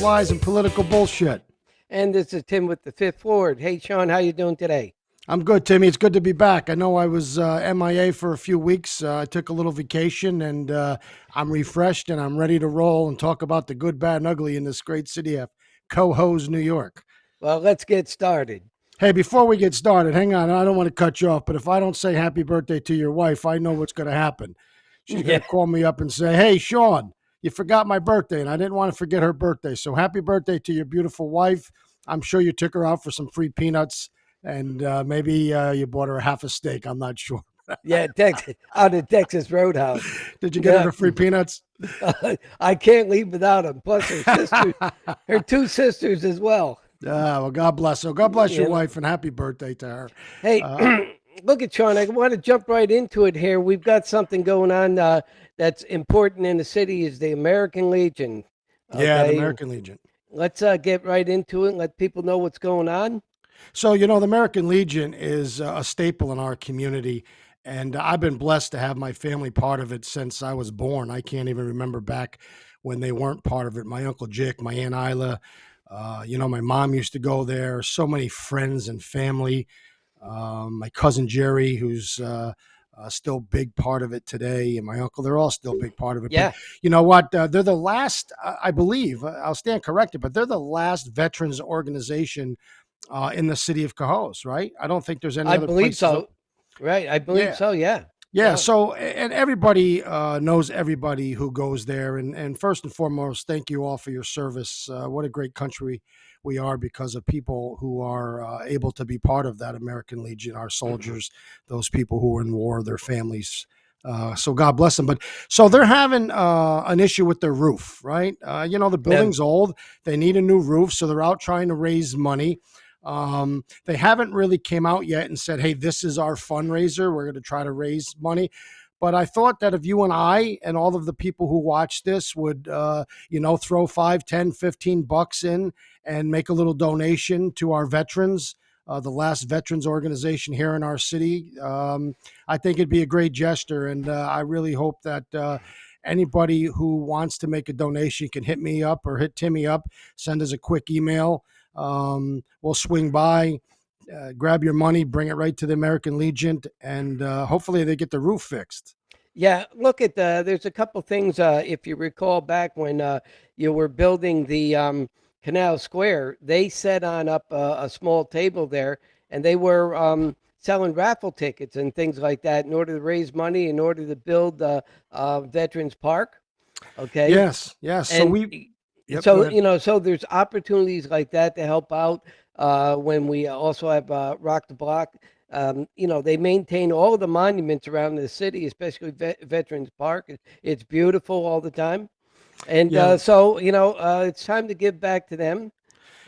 facts, lies, and political bullshit. And this is Tim with the Fifth Ward. Hey, Shawn, how you doing today? I'm good, Timmy. It's good to be back. I know I was MIA for a few weeks. I took a little vacation, and I'm refreshed and I'm ready to roll and talk about the good, bad, and ugly in this great city of Cohoes, New York. Well, let's get started. Hey, before we get started, hang on. I don't want to cut you off, but if I don't say happy birthday to your wife, I know what's going to happen. She's going Yeah. to call me up and say, "Hey, Shawn, you forgot my birthday," and I didn't want to forget her birthday. So happy birthday to your beautiful wife. I'm sure you took her out for some free peanuts, and maybe you bought her a half a steak. I'm not sure. Yeah, out of Texas Roadhouse. Did you get her Yeah. the free peanuts? I can't leave without him. Plus her two sisters as well. Well, God bless her. God bless your Yeah. wife, and happy birthday to her. Hey, Uh, look at Shawn. I want to jump right into it here. We've got something going on that's important in the city is the American Legion. yeah, the Okay, American Legion. let's get right into it and let people know what's going on. So, the American Legion is a staple in our community, and I've been blessed to have my family part of it since I was born. I can't even remember back when they weren't part of it. My Uncle Jake, my Aunt Isla, my mom used to go there. So many friends and family. My cousin Jerry, who's still a big part of it today, and my uncle, they're all still a big part of it. But Yeah, you know what? They're the last, I believe, I'll stand corrected, but they're the last veterans organization in the city of Cohoes, right? I don't think there's any I other believe places. so. Right, I believe Yeah. so. Yeah, Yeah. yeah. So, and everybody knows everybody who goes there. And first and foremost, thank you all for your service. What a great country we are because of people who are able to be part of that American Legion, our soldiers, those people who are in war, their families. So God bless them. But so they're having an issue with their roof, right? The Yeah. building's old. They need a new roof. So they're out trying to raise money. They haven't really came out yet and said, "Hey, this is our fundraiser. We're going to try to raise money." But I thought that if you and I and all of the people who watch this would, throw 5, 10, 15 bucks in and make a little donation to our veterans, the last veterans organization here in our city, I think it'd be a great gesture. And I really hope that anybody who wants to make a donation can hit me up or hit Timmy up, send us a quick email. We'll swing by, grab your money, bring it right to the American Legion, and hopefully they get the roof fixed. Yeah, look at there's a couple things. If you recall back when you were building the Canal Square, they set on up a small table there and they were selling raffle tickets and things like that in order to raise money, in order to build the Veterans Park. Okay. Yes, yes. So And yep, go so, ahead. so there's opportunities like that to help out. When we also have Rock the Block, they maintain all the monuments around the city, especially Veterans Park. It's beautiful all the time, and Yeah, it's time to give back to them.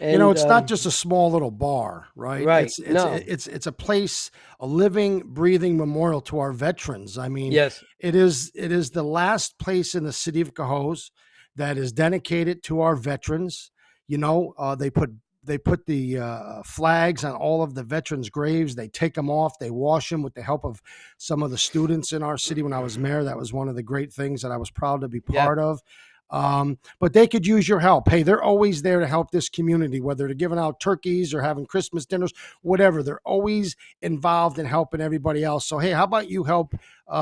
it's not just a small little bar, right? Right, no, It's a place, a living, breathing memorial to our veterans. I mean, yes, it is the last place in the city of Cohoes that is dedicated to our veterans. They put the flags on all of the veterans' graves. They take them off. They wash them with the help of some of the students in our city. When I was mayor, that was one of the great things that I was proud to be yeah, part of. But they could use your help. Hey, they're always there to help this community, whether they're giving out turkeys or having Christmas dinners, whatever. They're always involved in helping everybody else. So, hey, how about you help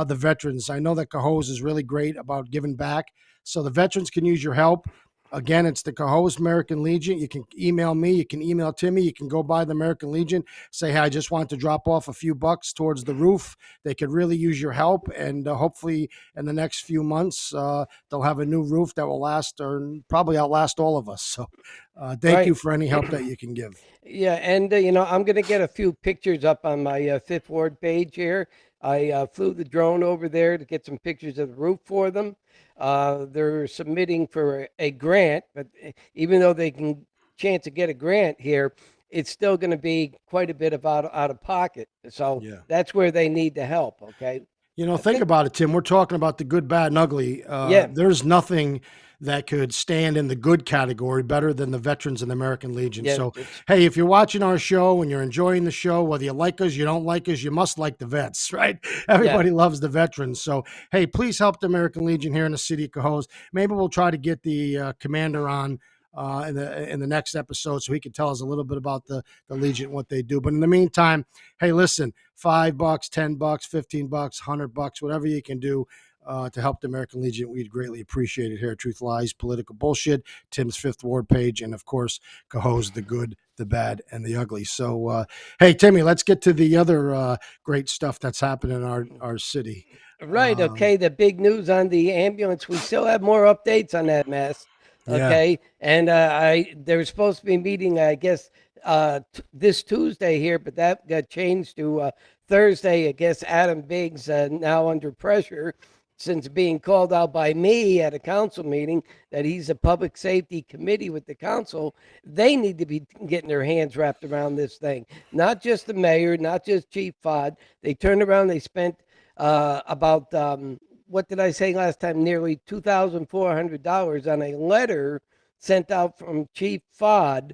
the veterans? I know that Cohoes is really great about giving back. So the veterans can use your help. Again, it's the Cohoes American Legion. You can email me. You can email Timmy. You can go by the American Legion. Say, hey, I just want to drop off a few bucks towards the roof. They could really use your help. And hopefully in the next few months, they'll have a new roof that will last or probably outlast all of us. So thank you right. for any help that you can give. Yeah, and I'm going to get a few pictures up on my Fifth Ward page here. I flew the drone over there to get some pictures of the roof for them. They're submitting for a grant, but even though they can chance to get a grant here, it's still going to be quite a bit of out of pocket. So Yeah. that's where they need the help. Okay, I Think think about it, Tim. We're talking about the good, bad, and ugly. yeah, There's nothing that could stand in the good category better than the veterans and the American Legion. yeah, So, it's hey, if you're watching our show and you're enjoying the show, whether you like us, you don't like us, you must like the vets, right? yeah, Everybody loves the veterans. So, hey, please help the American Legion here in the city of Cohoes. Maybe we'll try to get the commander on in the next episode, so he can tell us a little bit about the Legion and what they do. But in the meantime, hey, listen, $5, $10, $15, $100, whatever you can do to help the American Legion, we'd greatly appreciate it here. Truth, Lies, Political Bullshit, Tim's Fifth Ward page, and of course, Cohoes, the good, the bad, and the ugly. So, hey, Timmy, let's get to the other great stuff that's happening in our city. Right. Okay. The big news on the ambulance. We still have more updates on that mess. Yeah. Okay. And they're supposed to be meeting, I guess, this Tuesday here, but that got changed to Thursday. I guess Adam Biggs now under pressure since being called out by me at a council meeting that he's a public safety committee with the council. They need to be getting their hands wrapped around this thing. Not just the mayor, not just Chief Fod. They turned around, they spent about what did I say last time? Nearly $2,400 on a letter sent out from Chief Fod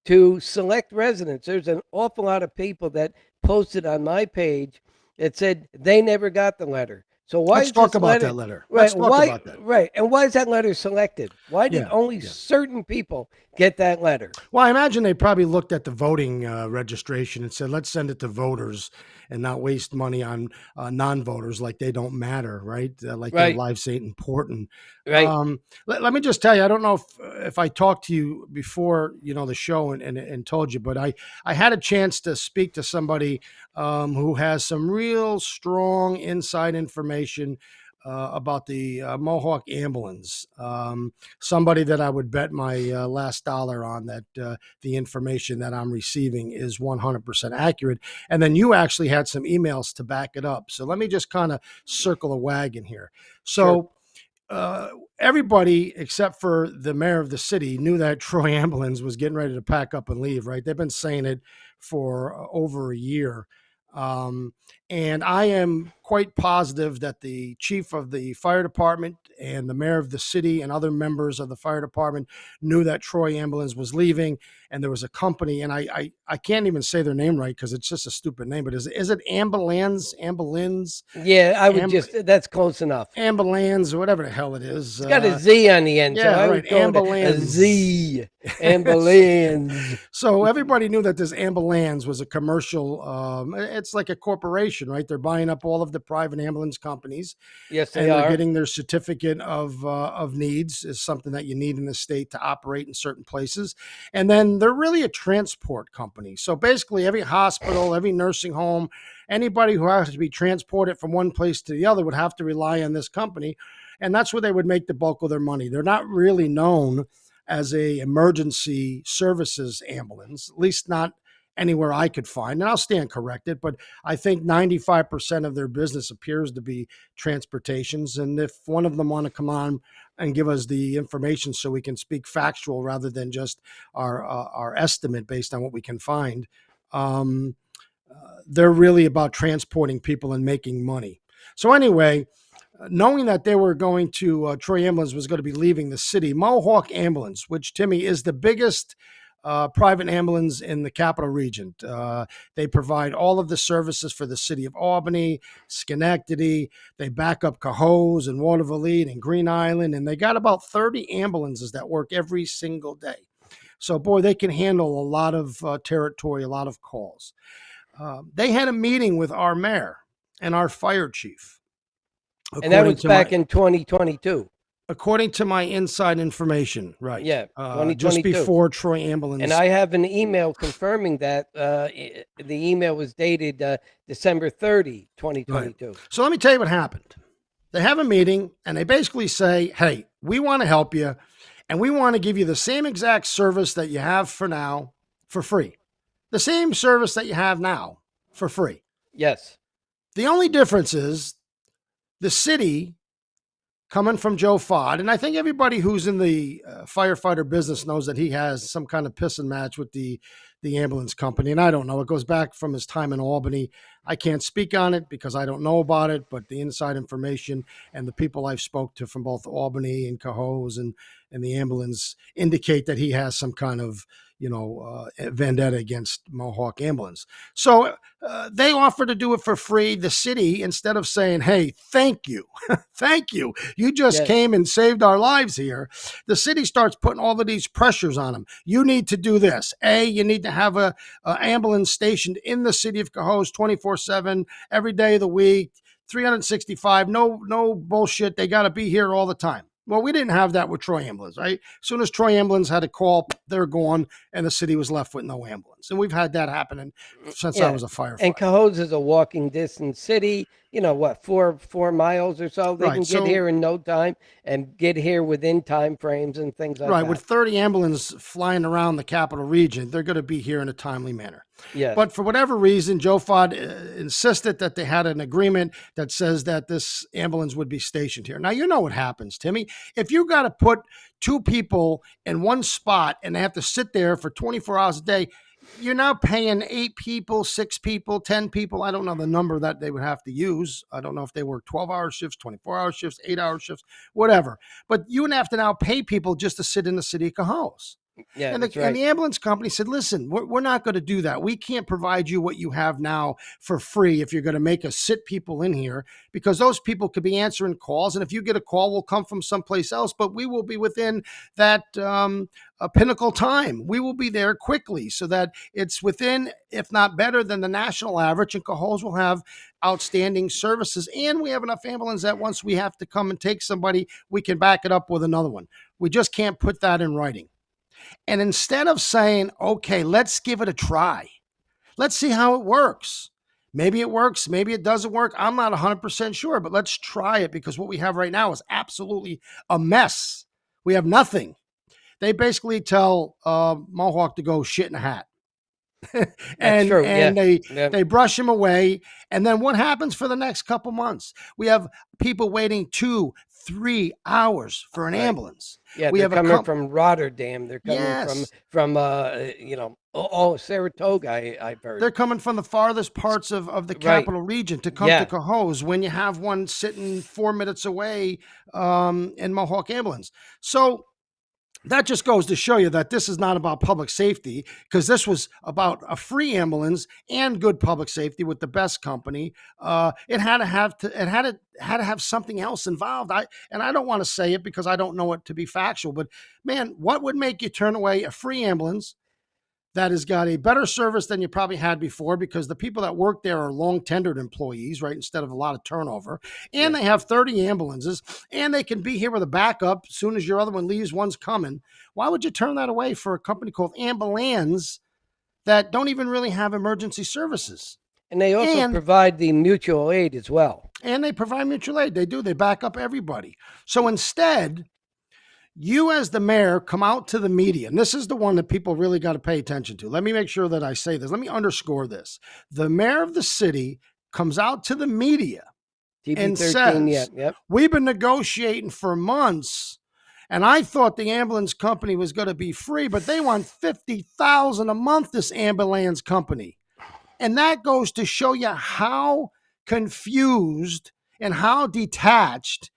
to select residents. There's an awful lot of people that posted on my page that said they never got the letter. So why Let's is talk this about letter, that letter. right? Let's talk Why, about that. right? And why is that letter selected? Why did only certain people get that letter? Well, I imagine they probably looked at the voting registration and said, let's send it to voters and not waste money on non-voters like they don't matter, right? Like their Right. lives ain't important. Right. Let me just tell you, I don't know if I talked to you before, the show and told you, but I had a chance to speak to somebody who has some real strong inside information about the Mohawk ambulance. Somebody that I would bet my last dollar on that the information that I'm receiving is 100% accurate. And then you actually had some emails to back it up. So let me just kind of circle a wagon here. So everybody except for the mayor of the city knew that Troy Ambulance was getting ready to pack up and leave, right? They've been saying it for over a year. And I am quite positive that the chief of the fire department and the mayor of the city and other members of the fire department knew that Troy Ambulance was leaving, and there was a company, and I can't even say their name right because it's just a stupid name. But is it Ambulance? Yeah, I would that's close enough. Ambulance or whatever the hell it is. It's got a Z on the end. Yeah, so I right. would call Ambulance. it a Z. Ambulance. So everybody knew that this Ambulance was a commercial. It's like a corporation, right? They're buying up all of the private ambulance companies. Yes, they and they're are. getting their certificate of needs, is something that you need in the state to operate in certain places. And then they're really a transport company. So basically, every hospital, every nursing home, anybody who has to be transported from one place to the other would have to rely on this company. And that's where they would make the bulk of their money. They're not really known as a emergency services ambulance, at least not anywhere I could find. And I'll stand corrected, but I think 95% of their business appears to be transportations. And if one of them want to come on and give us the information so we can speak factual rather than just our estimate based on what we can find, they're really about transporting people and making money. So anyway, knowing that they were going to, Troy Ambulance was going to be leaving the city, Mohawk Ambulance, which, Timmy, is the biggest private ambulance in the capital region. They provide all of the services for the city of Albany, Schenectady. They back up Cohoes and Waterville and Green Island, and they got about 30 ambulances that work every single day. So, boy, they can handle a lot of territory, a lot of calls. They had a meeting with our mayor and our fire chief. And that was back in 2022. According to my inside information, right? Yeah, 2022. Just before Troy Ambulance. And I have an email confirming that. The email was dated December 30, 2022. Right. So let me tell you what happened. They have a meeting and they basically say, hey, we want to help you and we want to give you the same exact service that you have for now for free. The same service that you have now for free. Yes. The only difference is the city, coming from Joe Fod, and I think everybody who's in the firefighter business knows that he has some kind of pissing match with the the ambulance company, and I don't know. It goes back from his time in Albany. I can't speak on it because I don't know about it, but the inside information and the people I've spoke to from both Albany and Cohoes and the ambulance indicate that he has some kind of vendetta against Mohawk Ambulance. So they offer to do it for free. The city, instead of saying, "Hey, thank you, thank you, you just Yes. came and saved our lives here," the city starts putting all of these pressures on them. You need to do this. You need to have a ambulance stationed in the city of Cohoes 24/7 every day of the week, 365. No bullshit. They got to be here all the time. Well, we didn't have that with Troy Ambulance, right? As soon as Troy Ambulance had a call, they're gone, and the city was left with no ambulance. And we've had that happening since I Yeah. was a And firefighter. Cohoes is a walking distance city. You know what, 4 miles or so. They Right. can get So here in no time and get here within time frames and things like right, with that. 30 ambulance flying around the capital region, they're going to be here in a timely manner. Yes. But for whatever reason, Joe Fod insisted that they had an agreement that says that this ambulance would be stationed here. Now, you know what happens, Timmy. If you got to put two people in one spot and they have to sit there for 24 hours a day, you're now paying 8 people, 6 people, 10 people. I don't know the number that they would have to use. I don't know if they work 12-hour shifts, 24-hour shifts, 8-hour shifts, whatever. But you would have to now pay people just to sit in the city of Cohoes. Yeah, And that's the, and right. the ambulance company said, "Listen, we're not going to do that. We can't provide you what you have now for free if you're going to make us sit people in here, because those people could be answering calls. And if you get a call, will come from someplace else, but we will be within that a pinnacle time. We will be there quickly so that it's within, if not better than the national average. And Cohoes will have outstanding services. And we have enough ambulance that once we have to come and take somebody, we can back it up with another one. We just can't put that in writing." And instead of saying, "Okay, let's give it a try, let's see how it works. Maybe it works, maybe it doesn't work. I'm not 100% sure, but let's try it because what we have right now is absolutely a mess. We have nothing." They basically tell Mohawk to go shit in a hat. That's and true. Yeah. and they Yeah. they brush him away. And then what happens for the next couple months? We have people waiting 2-3 hours for an Right. ambulance. Yeah, We they're have a coming from Rotterdam. They're coming from yes, Saratoga. I've heard. they're coming from the farthest parts of the Right. capital region to come to Yeah. Cohoes when you have one sitting 4 minutes away in Mohawk Ambulance. So that just goes to show you that this is not about public safety, because this was about a free ambulance and good public safety with the best company. It had to have something else involved. I don't want to say it because I don't know it to be factual, but man, what would make you turn away a free ambulance that has got a better service than you probably had before, because the people that work there are long tenured employees, right? Instead of a lot of turnover. And Yes. they have 30 ambulances and they can be here with a backup. As soon as your other one leaves, one's coming. Why would you turn that away for a company called Ambulance that don't even really have emergency services? And they also And provide the mutual aid as well. and they provide mutual aid. They do. They back up everybody. So instead, you as the mayor come out to the media, and this is the one that people really got to pay attention to. Let me make sure that I say this. Let me underscore this. The mayor of the city comes out to the media TB and 13. Yeah. says, Yep. "We've been negotiating for months, and I thought the ambulance company was going to be free, but they want 50,000 a month, this ambulance company." And that goes to show you how confused and how detached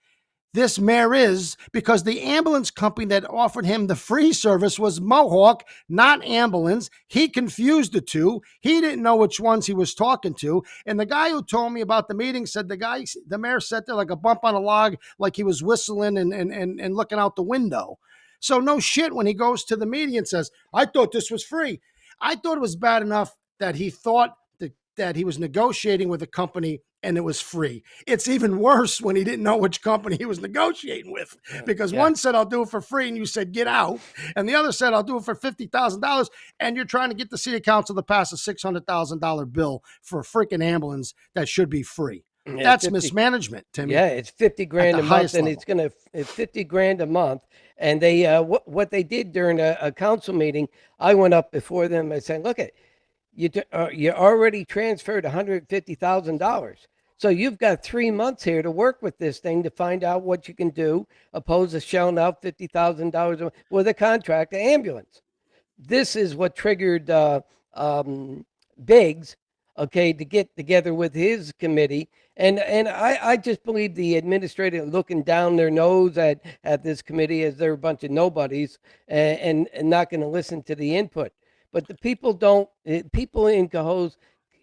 this mayor is, because the ambulance company that offered him the free service was Mohawk, not Ambulance. He confused the two. He didn't know which ones he was talking to. And the guy who told me about the meeting said the mayor sat there like a bump on a log, like he was whistling and looking out the window. So no shit when he goes to the media and says, "I thought this was free." I thought it was bad enough that he thought that he was negotiating with a company and it was free. It's even worse when he didn't know which company he was negotiating with, because Yeah. one said, "I'll do it for free," and you said, "Get out." And the other said, "I'll do it for $50,000. And you're trying to get the city council to pass a $600,000 bill for a freaking ambulance that should be free. Yeah. That's 50. mismanagement, Timmy, Yeah, it's 50 at grand the a month, highest and level. it's 50 grand a month. And they what they did during a council meeting, I went up before them and said, "Look, you already transferred $150,000. So you've got 3 months here to work with this thing to find out what you can do, opposed to shelling out $50,000 with a contract, an ambulance." this is what triggered um, Biggs, okay, to get together with his committee. And I just believe the administrator looking down their nose at this committee as they're a bunch of nobodies, and not going to listen to the input. But the people don't. People in Cohoes,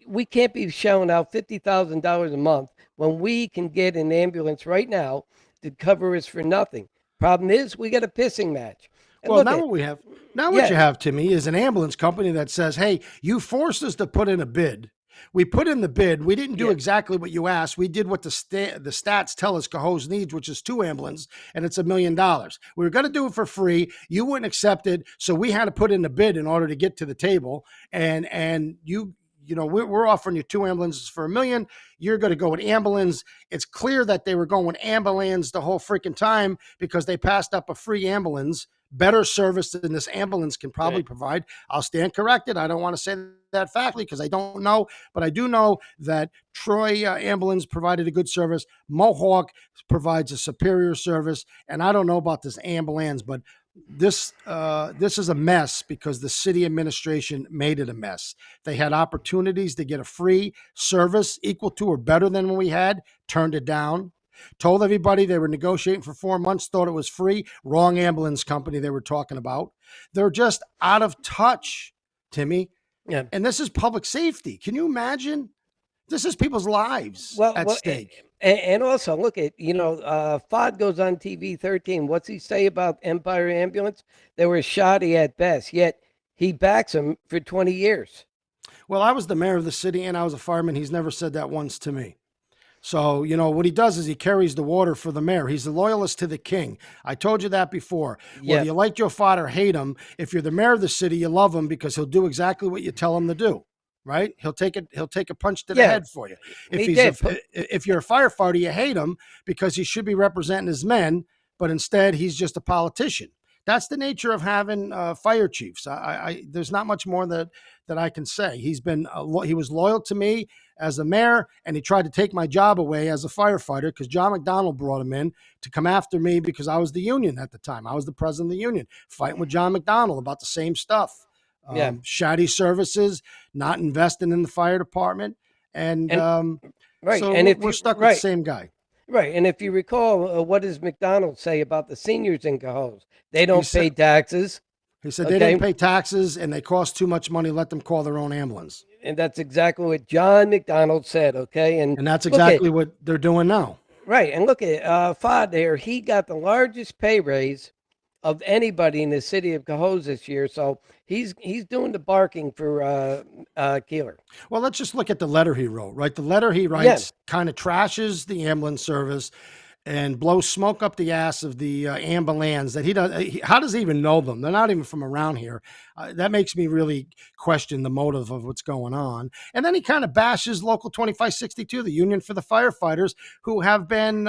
we can't be shelling out $50,000 a month when we can get an ambulance right now to cover us for nothing. Problem is, we got a pissing match. And Well, look now at, what we have, now what you yeah, have, Timmy, is an ambulance company that says, "Hey, you forced us to put in a bid. We put in the bid. We didn't do yeah, exactly what you asked. We did what the stats tell us Cohoes needs, which is two ambulances, and it's $1 million. We were going to do it for free. You wouldn't accept it, so we had to put in the bid in order to get to the table. And you know, we're offering you two ambulances for $1 million. You're going to go with ambulance. It's clear that they were going with ambulance the whole freaking time because they passed up a free ambulance, better service than this ambulance can probably right, provide. I'll stand corrected. I don't want to say that factly because I don't know, but I do know that Troy Ambulance provided a good service. Mohawk provides a superior service, and I don't know about this ambulance, but this is a mess because the city administration made it a mess. They had opportunities to get a free service equal to or better than what we had, turned it down. Told everybody they were negotiating for 4 months, thought it was free. Wrong ambulance company they were talking about. They're just out of touch, Timmy. yeah. And this is public safety. Can you imagine? This is people's lives at Well, stake. and also look at Fod goes on TV 13. What's he say about Empire Ambulance? They were shoddy at best, yet he backs them for 20 years. Well, I was the mayor of the city and I was a fireman. He's never said that once to me. So, you know, what he does is he carries the water for the mayor. He's a loyalist to the king. I told you that before. Whether Yeah, you like Joe Fod or hate him, if you're the mayor of the city, you love him because he'll do exactly what you tell him to do. Right? He'll take a punch to the yeah, head for you. he did. If you're a firefighter, you hate him because he should be representing his men, but instead he's just a politician. That's the nature of having fire chiefs. There's not much more that I can say. He was loyal to me as a mayor, and he tried to take my job away as a firefighter because John McDonald brought him in to come after me because I was the union at the time. I was the president of the union, fighting with John McDonald about the same stuff. Yeah, Shoddy services, not investing in the fire department, and and right, so and if we're you stuck with the right, same guy. right, and if you recall, what does McDonald say about the seniors in Cohoes? They He don't said pay taxes. he said they didn't Okay, pay taxes and they cost too much money. Let them call their own ambulance, and that's exactly what John McDonald said. Okay, and and that's look at exactly what they're doing now. right, and look at Fod there. He got the largest pay raise of anybody in the city of Cohoes this year. So he's doing the barking for Keeler. Well, let's just look at the letter he wrote, right? The letter he Yeah, writes kind of trashes the ambulance service and blows smoke up the ass of the ambulance that he does. How does he even know them? They're not even from around here. That makes me really question the motive of what's going on. And then he kind of bashes Local 2562, the union for the firefighters, who have been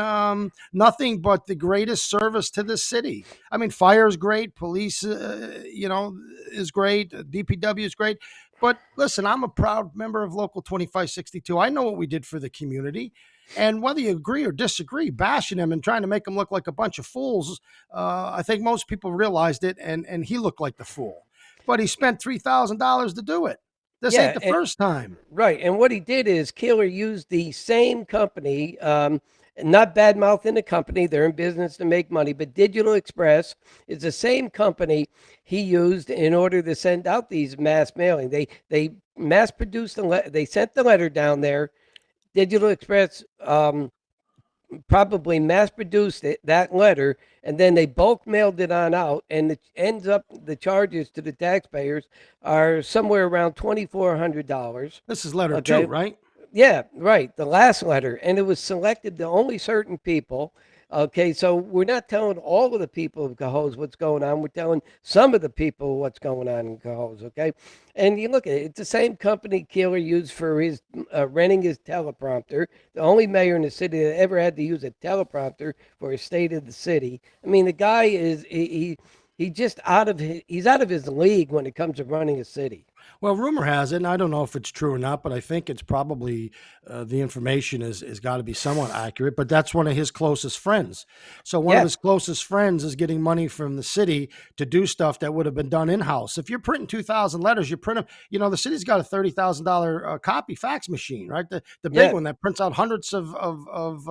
nothing but the greatest service to this city. I mean, fire is great, police, is great, DPW is great. But listen, I'm a proud member of Local 2562. I know what we did for the community. And whether you agree or disagree, bashing him and trying to make him look like a bunch of fools, I think most people realized it, and he looked like the fool. But he spent $3,000 to do it. This ain't yeah, the first time. right. And what he did is Keeler used the same company, not bad mouthing the company. They're in business to make money, but Digital Express is the same company he used in order to send out these mass mailing. They mass produced they sent the letter down there. Digital Express probably mass produced that letter, and then they bulk mailed it on out, and it ends up the charges to the taxpayers are somewhere around $2,400. This is letter two, Okay, right? yeah, right. The last letter, and it was selected to only certain people. Okay, so we're not telling all of the people of Cohoes what's going on. We're telling some of the people what's going on in Cohoes. Okay, and you look at it; it's the same company Keeler used for his renting his teleprompter. The only mayor in the city that ever had to use a teleprompter for a state of the city. I mean, the guy is he He's out of his league when it comes to running a city. Well, rumor has it, and I don't know if it's true or not, but I think it's probably the information is got to be somewhat accurate. But that's one of his closest friends. So one of Yeah, his closest friends is getting money from the city to do stuff that would have been done in house. If you're printing 2,000 letters, you print them. You know, the city's got a $30,000 copy fax machine, right? The big yeah, one that prints out hundreds of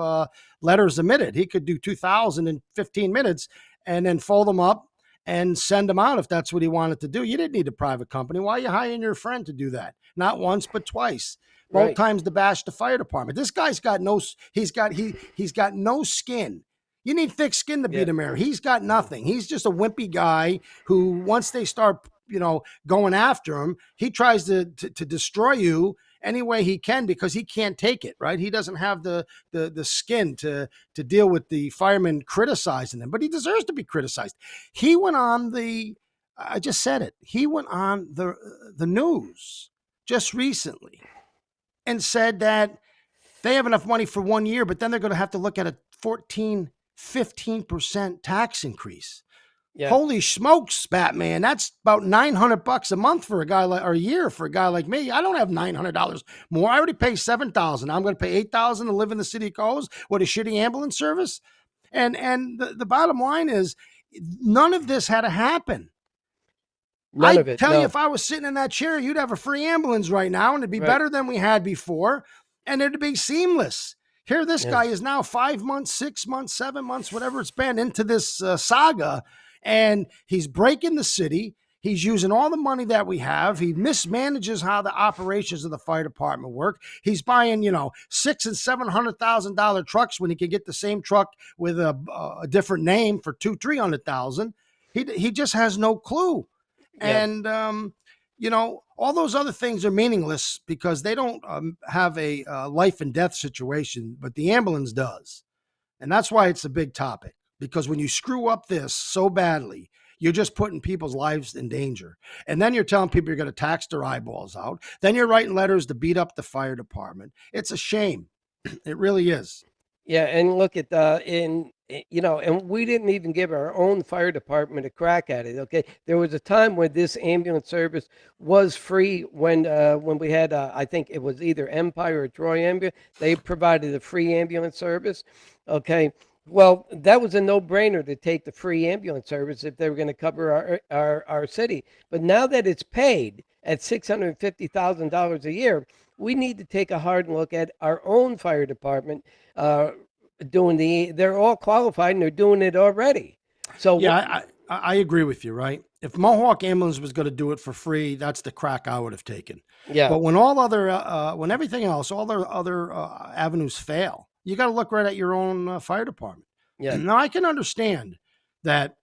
letters a minute. He could do 2,000 in 15 minutes and then fold them up and send them out if that's what he wanted to do. You didn't need a private company. Why are you hiring your friend to do that? Not once, but twice. Both right. times to bash the fire department. This guy's got no he's got no skin. You need thick skin to Yeah, beat a mayor. He's got nothing. He's just a wimpy guy who once they start, going after him, he tries to destroy you any way he can because he can't take it, right? He doesn't have the skin to deal with the firemen criticizing him, but he deserves to be criticized. He went on the I just said it. He went on the news just recently and said that they have enough money for 1 year, but then they're going to have to look at a 14, 15% tax increase. yeah, Holy smokes, Batman. That's about $900 a month for a guy like, or a year for a guy like me. I don't have $900 more. I already pay $7,000. I'm going to pay $8,000 to live in the city of Cohoes with a shitty ambulance service. And the bottom line is none of this had to happen. none I of it. tell you, No, if I was sitting in that chair, you'd have a free ambulance right now, and it'd be right. better than we had before, and it'd be seamless. Here, this Yeah, guy is now 5 months, 6 months, 7 months, whatever it's been, into this saga, and he's breaking the city. He's using all the money that we have. He mismanages how the operations of the fire department work. He's buying, six and $700,000 trucks when he could get the same truck with a different name for 200,000, 300,000. He just has no clue. yeah. And all those other things are meaningless because they don't have a life and death situation, but the ambulance does. And that's why it's a big topic, because when you screw up this so badly, you're just putting people's lives in danger. And then you're telling people you're going to tax their eyeballs out. Then you're writing letters to beat up the fire department. It's a shame. It really is. Yeah, and look at and we didn't even give our own fire department a crack at it. Okay, there was a time when this ambulance service was free when we had I think it was either Empire or Troy Ambulance. They provided a free ambulance service. Okay, well that was a no-brainer to take the free ambulance service if they were going to cover our city. But now that it's paid at $650,000 a year, we need to take a hard look at our own fire department uh, they're all qualified and they're doing it already. So Yeah, I agree with you, right? If Mohawk Ambulance was going to do it for free, that's the crack I would have taken. yeah, But when everything else, all the other avenues fail, you got to look right at your own fire department. yeah, Now, I can understand that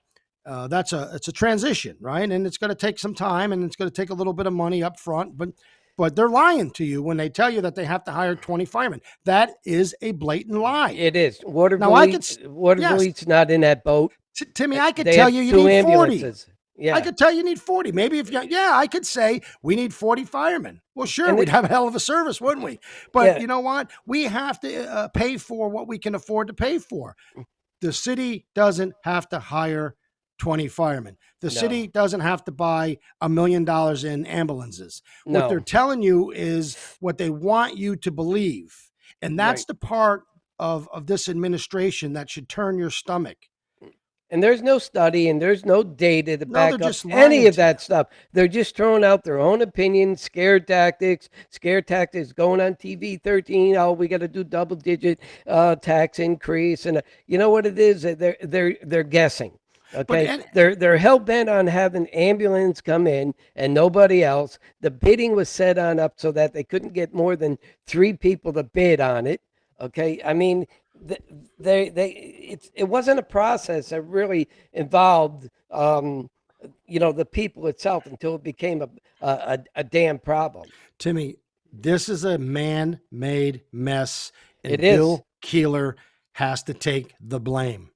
it's a transition, right? And it's going to take some time, and it's going to take a little bit of money up front, but they're lying to you when they tell you that they have to hire 20 firemen. That is a blatant lie. it is. Now, I could, yes, Waterville's not in that boat. Timmy, I could They tell have you two need 40. ambulances. I Yeah, could tell you need 40. Maybe yeah, I could say we need 40 firemen. Well, sure, and we'd have a hell of a service, wouldn't we? But yeah, you know what? We have to pay for what we can afford to pay for. The city doesn't have to hire 20 firemen. The no, city doesn't have to buy $1 million in ambulances. What they're no, telling you is what they want you to believe. And that's right. the part of this administration that should turn your stomach. And there's no study and there's no data to No, they're back up just any lying of to you. that stuff. They're just throwing out their own opinions, scare tactics, going on TV 13. Oh, we got to do double digit tax increase. And you know what it is? They're guessing. But Okay, they're hell bent on having ambulance come in and nobody else. The bidding was set on up so that they couldn't get more than three people to bid on it. Okay, I mean, it wasn't a process that really involved the people itself until it became a damn problem. Timmy, this is a man-made mess, It and is. Bill Keeler has to take the blame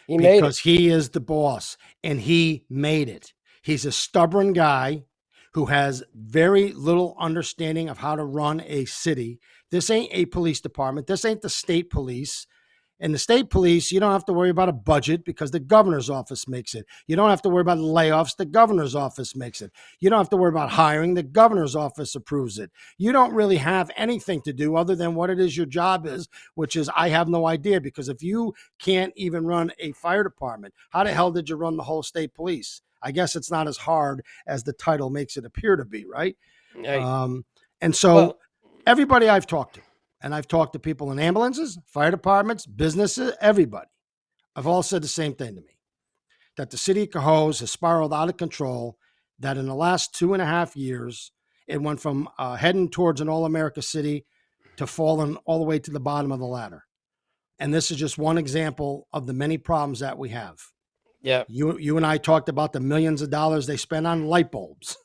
He made it. because he is the boss and he made it. He's a stubborn guy who has very little understanding of how to run a city. This ain't a police department. This ain't the state police. In the state police, you don't have to worry about a budget because the governor's office makes it. You don't have to worry about layoffs. The governor's office makes it. You don't have to worry about hiring. The governor's office approves it. You don't really have anything to do other than what it is your job is, which is I have no idea, because if you can't even run a fire department, how the hell did you run the whole state police? I guess it's not as hard as the title makes it appear to be, right? Right. And so Well, everybody I've talked to, and I've talked to people in ambulances, fire departments, businesses, everybody, I've all said the same thing to me, that the city of Cohoes has spiraled out of control, that in the last 2.5 years, it went from heading towards an all-America city to falling all the way to the bottom of the ladder. And this is just one example of the many problems that we have. yeah, You and I talked about the millions of dollars they spend on light bulbs.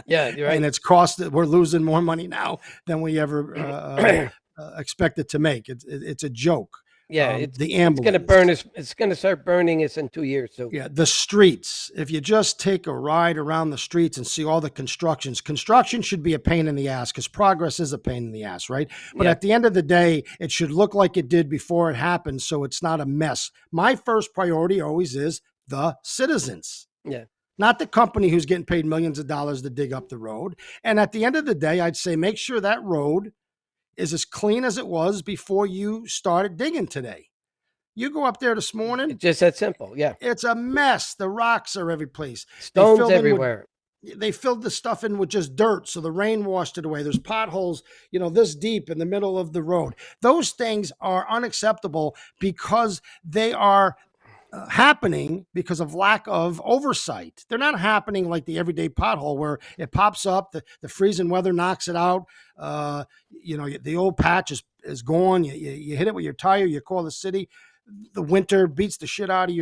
yeah, you're And right. it's cost, we're losing more money now than we ever expected to make. It's a joke. Yeah, The it's gonna burn ambulance, us. It's gonna start burning us in 2 years. So yeah, the streets. If you just take a ride around the streets and see all the construction should be a pain in the ass, because progress is a pain in the ass, right? But yeah, at the end of the day, it should look like it did before it happened, so it's not a mess. My first priority always is the citizens, yeah, not the company who's getting paid millions of dollars to dig up the road. And at the end of the day, I'd say make sure that road is as clean as it was before you started digging today. You go up there this morning, it's just that simple. Yeah, it's a mess. The rocks are every place. They stones filled in with everywhere. they filled the stuff in with just dirt, so the rain washed it away. There's potholes, this deep in the middle of the road. Those things are unacceptable because they are happening because of lack of oversight. They're not happening like the everyday pothole where it pops up, the freezing weather knocks it out. The old patch is gone. You hit it with your tire, you call the city. The winter beats the shit out of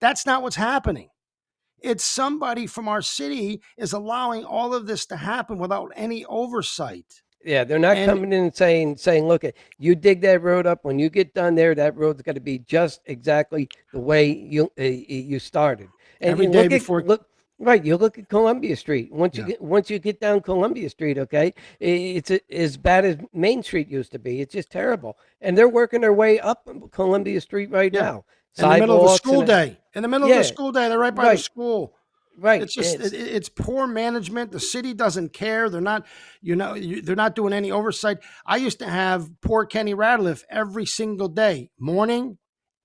that's not what's happening. It's somebody from our city is allowing all of this to happen without any oversight. Yeah, they're not And coming in and saying, look, you dig that road up. When you get done there, that road's got to be just exactly the way you started. And every you day before, look right. You look at Columbia Street. yeah, Once you get down Columbia Street, okay, it's as bad as Main Street used to be. It's just terrible. And they're working their way up Columbia Street right yeah, now. in the middle of the Sidewalks school and day, in the middle of the yeah, school day, they're right by the right, school. right. It's just it's poor management. The city doesn't care. They're not, they're not doing any oversight. I used to have poor Kenny Radcliffe every single day, morning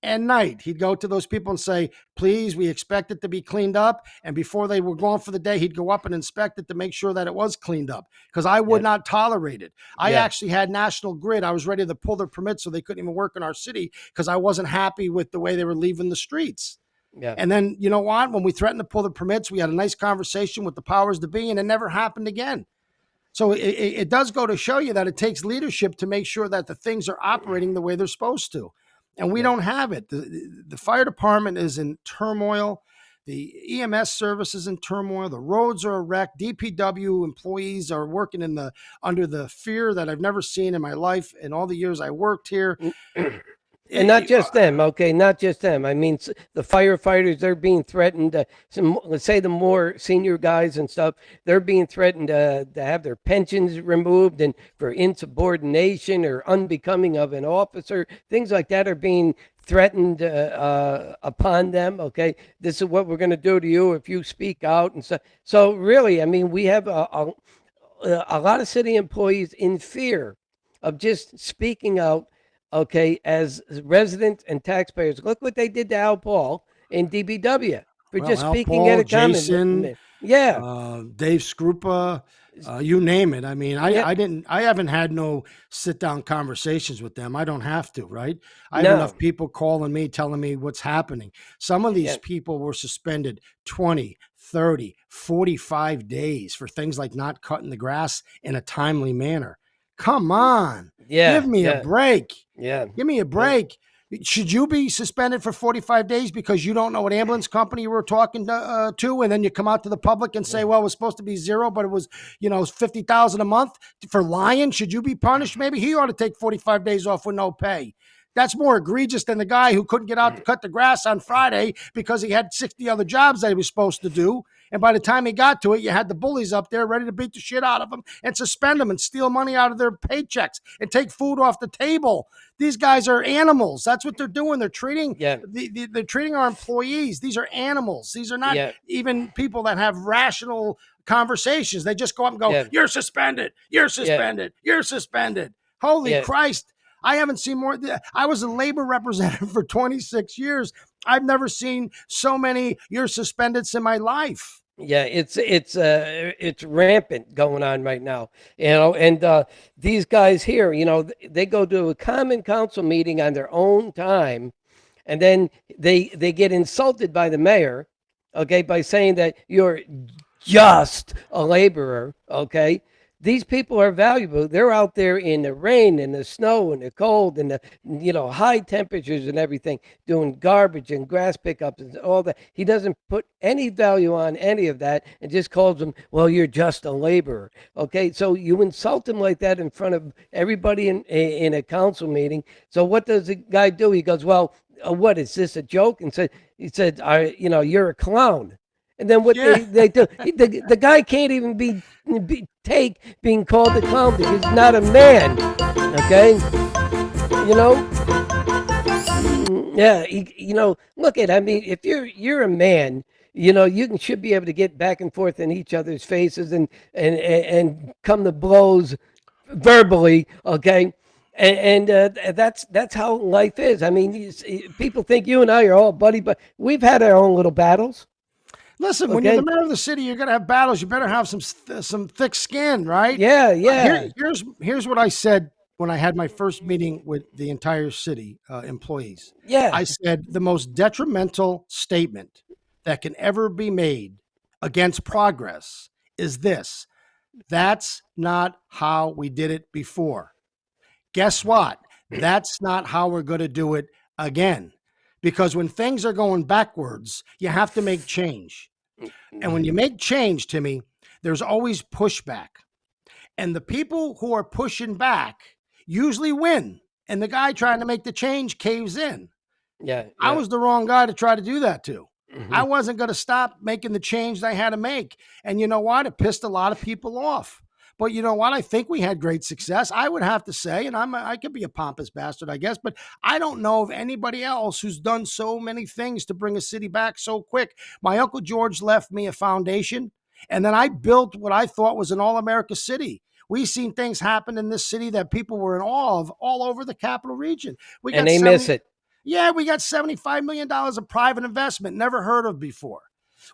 and night. He'd go to those people and say, "Please, we expect it to be cleaned up." And before they were gone for the day, he'd go up and inspect it to make sure that it was cleaned up, because I would Yeah, not tolerate it. I yeah, actually had National Grid. I was ready to pull their permits so they couldn't even work in our city because I wasn't happy with the way they were leaving the streets. yeah. And then, you know what? When we threatened to pull the permits, we had a nice conversation with the powers to be, and it never happened again. So it does go to show you that it takes leadership to make sure that the things are operating the way they're supposed to. And we Yeah. don't have it. The fire department is in turmoil. The EMS service is in turmoil. The roads are a wreck. DPW employees are working under the fear that I've never seen in my life in all the years I worked here. And not just them, okay, not just them. I mean, the firefighters, they're being threatened. Let's say the more senior guys and stuff, they're being threatened to have their pensions removed, and for insubordination or unbecoming of an officer, things like that are being threatened upon them. Okay, this is what we're going to do to you if you speak out and stuff. So really, I mean, we have a lot of city employees in fear of just speaking out, okay, as residents and taxpayers. Look what they did to Al Paul in DBW for Well, just Al speaking at Paul, a comment. Jason, Yeah, Dave Scrupa, you name it. I mean, yeah, I haven't had no sit down conversations with them. I don't have to, right? I have enough no, people calling me, telling me what's happening. Some of these yeah, people were suspended 20, 30, 45 days for things like not cutting the grass in a timely manner. Come on, give yeah, me a yeah, break. yeah, Give me a yeah. break. Should you be suspended for 45 days because you don't know what ambulance company you were talking to, and then you come out to the public and say, well, it was supposed to be zero, but it was, 50,000 a month for lying? Should you be punished? Maybe he ought to take 45 days off with no pay. That's more egregious than the guy who couldn't get out to cut the grass on Friday because he had 60 other jobs that he was supposed to do. And by the time he got to it, you had the bullies up there ready to beat the shit out of him and suspend them and steal money out of their paychecks and take food off the table. These guys are animals. That's what they're doing. They're treating Yeah, they're treating our employees. These are animals. These are not yeah, even people that have rational conversations. They just go up and go, yeah, "You're suspended. You're yeah, suspended. You're suspended." Holy yeah. Christ. I haven't seen more. I was a labor representative for 26 years. I've never seen so many "you're suspended" in my life. Yeah, it's rampant going on right now, and these guys here, they go to a common council meeting on their own time, and then they get insulted by the mayor, okay, by saying that you're just a laborer, okay. These people are valuable. They're out there in the rain and the snow and the cold and the high temperatures and everything, doing garbage and grass pickups and all that. He doesn't put any value on any of that and just calls them, well, you're just a laborer. Okay, so you insult him like that in front of everybody in a council meeting. So what does the guy do? He goes, well, what is this a joke? And he said, you're a clown. And then what Yeah. they do, the guy can't even take being called a clown because he's not a man. Okay, you know, yeah, look at. I mean, if you're a man, should be able to get back and forth in each other's faces and come to blows verbally. Okay. And that's how life is. I mean, people think you and I are all buddy, but we've had our own little battles. Listen, when you're Okay. the mayor of the city, you're gonna have battles. You better have some thick skin, right? Yeah, yeah, Here's what I said when I had my first meeting with the entire city employees. yeah. I said the most detrimental statement that can ever be made against progress is this: that's not how we did it before. Guess what? That's not how we're going to do it again. Because when things are going backwards, you have to make change. And when you make change, Timmy, there's always pushback. And the people who are pushing back usually win. And the guy trying to make the change caves in. Yeah, I yeah. was the wrong guy to try to do that to. I Hmm. wasn't going to stop making the change that I had to make. And you know what? It pissed a lot of people off. But you know what? I think we had great success. I would have to say, and I could be a pompous bastard, I guess, but I don't know of anybody else who's done so many things to bring a city back so quick. My Uncle George left me a foundation, and then I built what I thought was an all America city. We've seen things happen in this city that people were in awe of all over the capital region. We And got they miss 70, it. yeah, we got $75 million of private investment, never heard of before.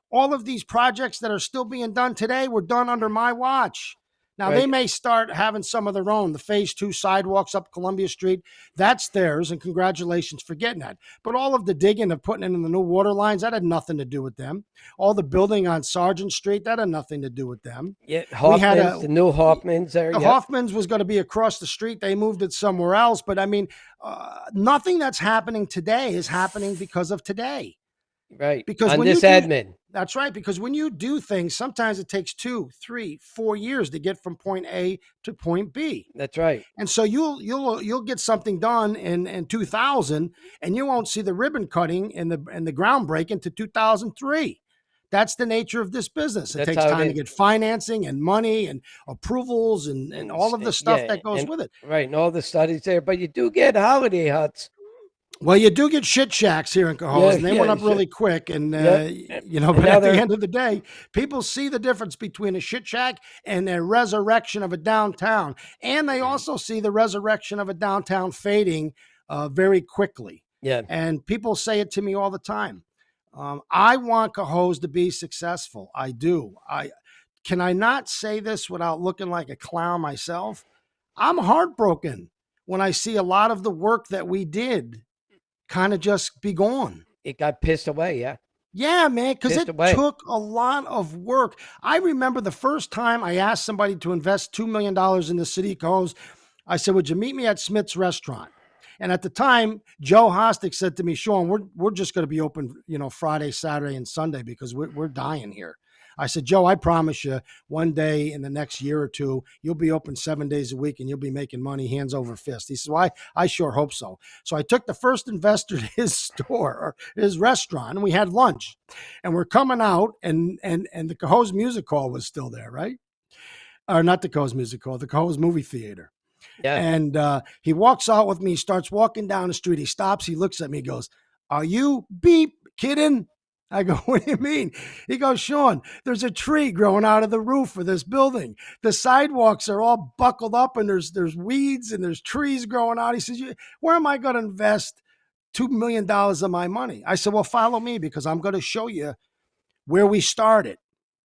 All of these projects that are still being done today were done under my watch. Now, they Right. may start having some of their own. The phase two sidewalks up Columbia Street, that's theirs, and congratulations for getting that. But all of the digging of putting in the new water lines, that had nothing to do with them. All the building on Sargent Street, that had nothing to do with them. Yeah, We had Hoffman's, the new Hoffman's there. Yep. Hoffman's was going to be across the street. They moved it somewhere else. But I mean, nothing that's happening today is happening because of today. Right. Because On when you this do, admin. that's right. Because when you do things, sometimes it takes 2, 3, 4 years to get from point A to point B. That's right. And so you'll get something done in 2000, and you won't see the ribbon cutting and the groundbreaking to 2003. That's the nature of this business. It That's takes how it time to is. get financing and money and approvals and all of the stuff Yeah, that goes and with it. right, and all the studies there, but you do get holiday huts. Well, you do get shit shacks here in Cohoes, Yeah, and they yeah, went you up should. really quick. And Yep. And but now at the they're end of the day, people see the difference between a shit shack and a resurrection of a downtown, and they also see the resurrection of a downtown fading very quickly. yeah. And people say it to me all the time. I want Cohoes to be successful. I do. I not say this without looking like a clown myself. I'm heartbroken when I see a lot of the work that we did kind of just be gone. It got pissed away, yeah. Yeah, man, because Pissed it away. took a lot of work. I remember the first time I asked somebody to invest $2 million in the city of Cohoes. I said, "Would you meet me at Smith's Restaurant?" And at the time, Joe Hostick said to me, "Shawn, we're just going to be open, Friday, Saturday, and Sunday because we're dying here." I said, Joe, I promise you, one day in the next year or two, you'll be open 7 days a week and you'll be making money hands over fist. He says, well, I sure hope so. So I took the first investor to his store or his restaurant, and we had lunch. And we're coming out, and the Cohoes Music Hall was still there, right? Or not the Cohoes Music Hall, the Cohoes Movie Theater. Yeah. And he walks out with me, starts walking down the street. He stops, he looks at me, he goes, are you beep kidding? I go, what do you mean? He goes, Shawn, there's a tree growing out of the roof of this building. The sidewalks are all buckled up, and there's weeds and there's trees growing out. He says, where am I going to invest $2 million of my money? I said, well, follow me, because I'm going to show you where we started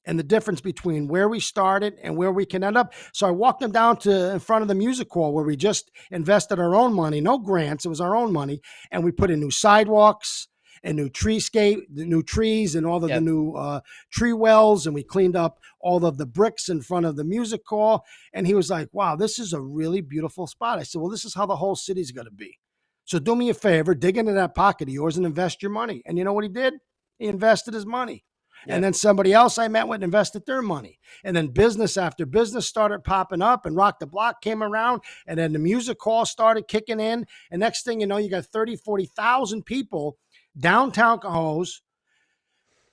and the difference between where we started and where we can end up. So I walked him down to in front of the music hall where we just invested our own money, no grants, it was our own money, and we put in new sidewalks and new treescape, the new trees, and all of the Yep. new tree wells, and we cleaned up all of the bricks in front of the music hall. And he was like, wow, this is a really beautiful spot. I said, well, this is how the whole city's going to be. So do me a favor, dig into that pocket of yours and invest your money. And you know what he did? He invested his money. And Yep. then somebody else I met with invested their money. And then business after business started popping up, and Rock the Block came around, and then the music hall started kicking in. And next thing you know, you got 30, 40,000 people downtown Cohoes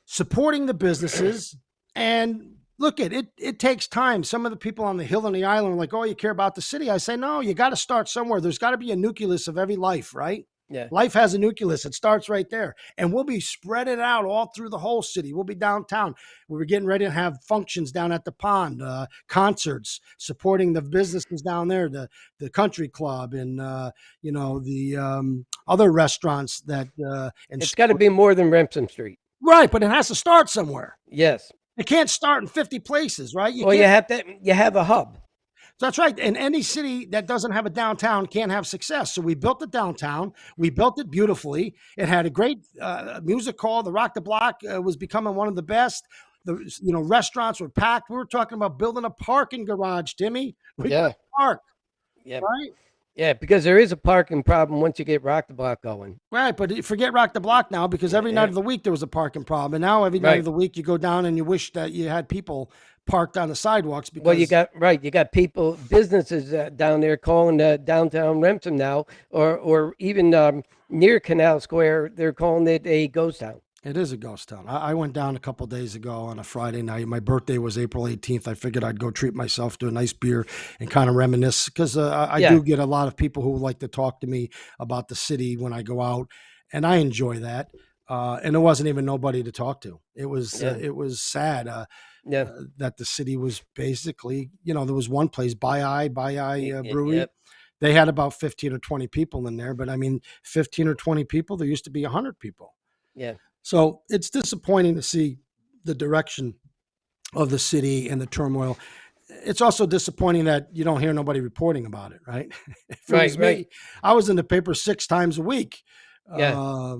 supporting the businesses. And look, it takes time. Some of the people on the hill and the island are like, oh, you care about the city. I say, no, you got to start somewhere. There's got to be a nucleus of every life, right? Yeah. Life has a nucleus. It starts right there. And we'll be spread it out all through the whole city. We'll be downtown. We were getting ready to have functions down at the pond, concerts, supporting the businesses down there, the country club, and, the other restaurants that, and It's got to be more than Remsen Street. right. But it has to start somewhere. Yes. It can't start in 50 places, right? You Well, you can't. have to. You have a hub. That's right. And any city that doesn't have a downtown can't have success. So we built the downtown. We built it beautifully. It had a great music hall. The Rock the Block was becoming one of the best. The restaurants were packed. We were talking about building a parking garage, Timmy. We got Yeah. a park, Yeah. right? Yeah. Because there is a parking problem once you get Rock the Block going. Right, but forget Rock the Block now, because every night of the week there was a parking problem. And now every night Right. of the week you go down and you wish that you had people parked on the sidewalks, because Well, you got people, businesses down there calling downtown Remsen now, or even near Canal Square, they're calling it a ghost town. it is a ghost town. I went down a couple days ago on a Friday night. My birthday was April 18th. I figured I'd go treat myself to a nice beer and kind of reminisce, because I Yeah. do get a lot of people who like to talk to me about the city when I go out, and I enjoy that. And there wasn't even nobody to talk to. It was Yeah. sad Yeah. that the city was basically, there was one place, By Brewery. Yep. They had about 15 or 20 people in there, but I mean, 15 or 20 people, there used to be 100 people. Yeah. So it's disappointing to see the direction of the city and the turmoil. It's also disappointing that you don't hear nobody reporting about it, right? If it Right. was me, Right. I was in the paper 6 times a week. Yeah.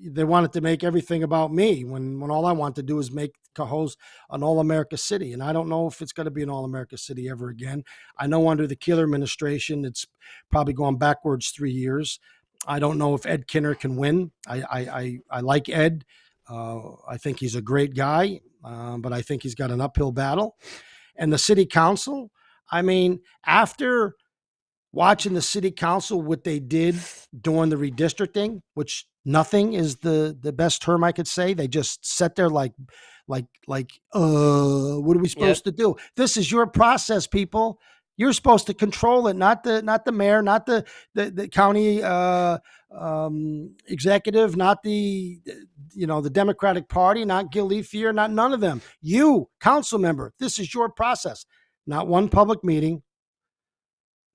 They wanted to make everything about me when all I want to do is make Cohoes an all-America city. And I don't know if it's going to be an all-America city ever again. I know under the Keeler administration, it's probably gone backwards 3 years. I don't know if Ed Kinner can win. I like Ed. I think he's a great guy, but I think he's got an uphill battle. And the city council, I mean, after watching the city council, what they did during the redistricting, which nothing is the best term I could say. They just sat there like, what are we Yep. supposed to do? This is your process, people. You're supposed to control it, not the mayor, not the county executive, not the Democratic Party, not Gil Leafier, not none of them. You, council member, this is your process. Not one public meeting,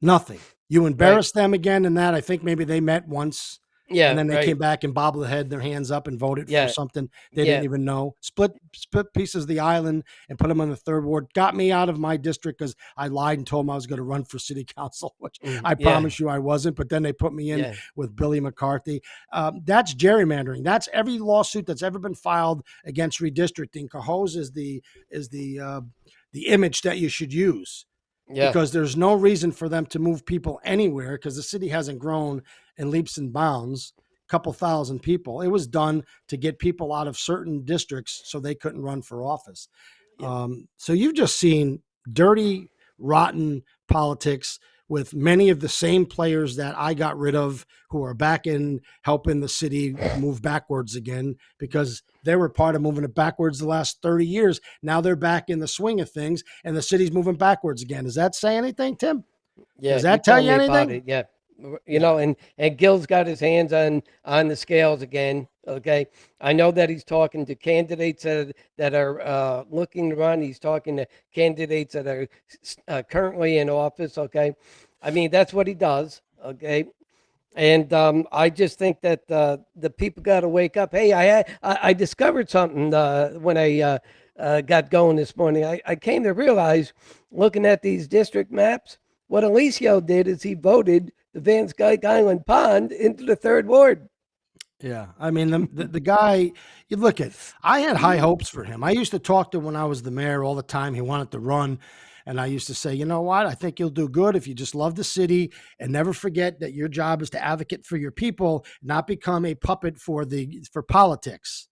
nothing. You Right. embarrassed them again in that. I think maybe they met once, Yeah. and then they Right. came back and bobbed their head, their hands up, and voted for Yeah. something they Yeah. didn't even know. Split pieces of the island and put them on the third ward. Got me out of my district because I lied and told them I was going to run for city council, which I Yeah. promise you I wasn't. But then they put me in Yeah. with Billy McCarthy. That's gerrymandering. That's every lawsuit that's ever been filed against redistricting. Cohoes is the image that you should use, Yeah. because there's no reason for them to move people anywhere, because the city hasn't grown in leaps and bounds. couple thousand people. It was done to get people out of certain districts so they couldn't run for office. Yeah. So you've just seen dirty, rotten politics with many of the same players that I got rid of, who are back in helping the city move backwards again, because they were part of moving it backwards the last 30 years. Now they're back in the swing of things and the city's moving backwards again. Does that say anything, Tim? Yeah, Does you that tell told you me about anything? it. Yeah. Yeah. And Gil's got his hands on the scales again. Okay. I know that he's talking to candidates that are looking to run. He's talking to candidates that are currently in office. Okay. I mean, that's what he does. Okay. And I just think that the people got to wake up. Hey, I discovered something when I got going this morning. I came to realize, looking at these district maps, what Alicio did is he voted the Van Skyke Island Pond into the third ward. Yeah, I mean the guy. You look at. I had high hopes for him. I used to talk to him when I was the mayor all the time. He wanted to run, and I used to say, you know what? I think you'll do good if you just love the city and never forget that your job is to advocate for your people, not become a puppet for politics.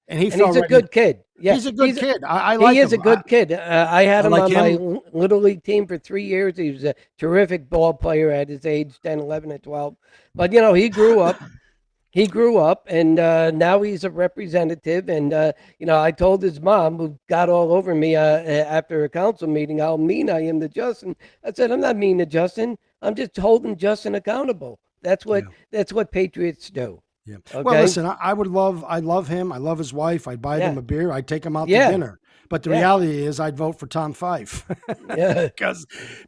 And he And fell he's a right in. good kid. Yeah, He's a good kid. I he like is a him. I, good kid. I had I him like on my him. little league team for 3 years. He was a terrific ball player at his age, 10, 11, and 12. But he grew up. He grew up, and now he's a representative. And I told his mom, who got all over me after a council meeting, how mean I am to Justin. I said, I'm not mean to Justin. I'm just holding Justin accountable. Yeah. That's what patriots do. Yeah. Well, Okay. listen, I love him. I love his wife. I'd buy them Yeah. a beer. I'd take them out to Yeah. dinner. But the Yeah. reality is, I'd vote for Tom Fife Yeah.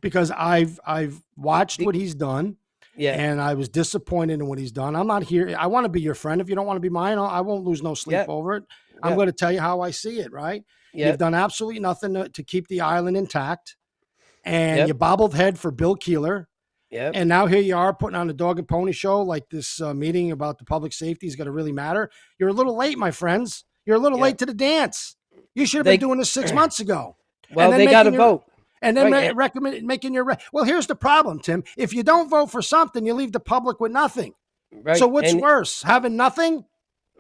because I've watched what he's done, Yeah. and I was disappointed in what he's done. I'm not here. I want to be your friend. If you don't want to be mine, I won't lose no sleep Yeah. over it. I'm Yeah. going to tell you how I see it. Right? Yeah. You've done absolutely nothing to keep the island intact, and you Yep. bobbled head for Bill Keeler. Yep. And now here you are putting on a dog and pony show like this meeting about the public safety is going to really matter. You're a little late, my friends. You're a little Yep. late to the dance. You should have been They doing this 6 months ago, and well, then they got to making your vote. and then Right. recommend making your. Well, here's the problem, Tim. If you don't vote for something, you leave the public with nothing. So Right. what's And worse, having nothing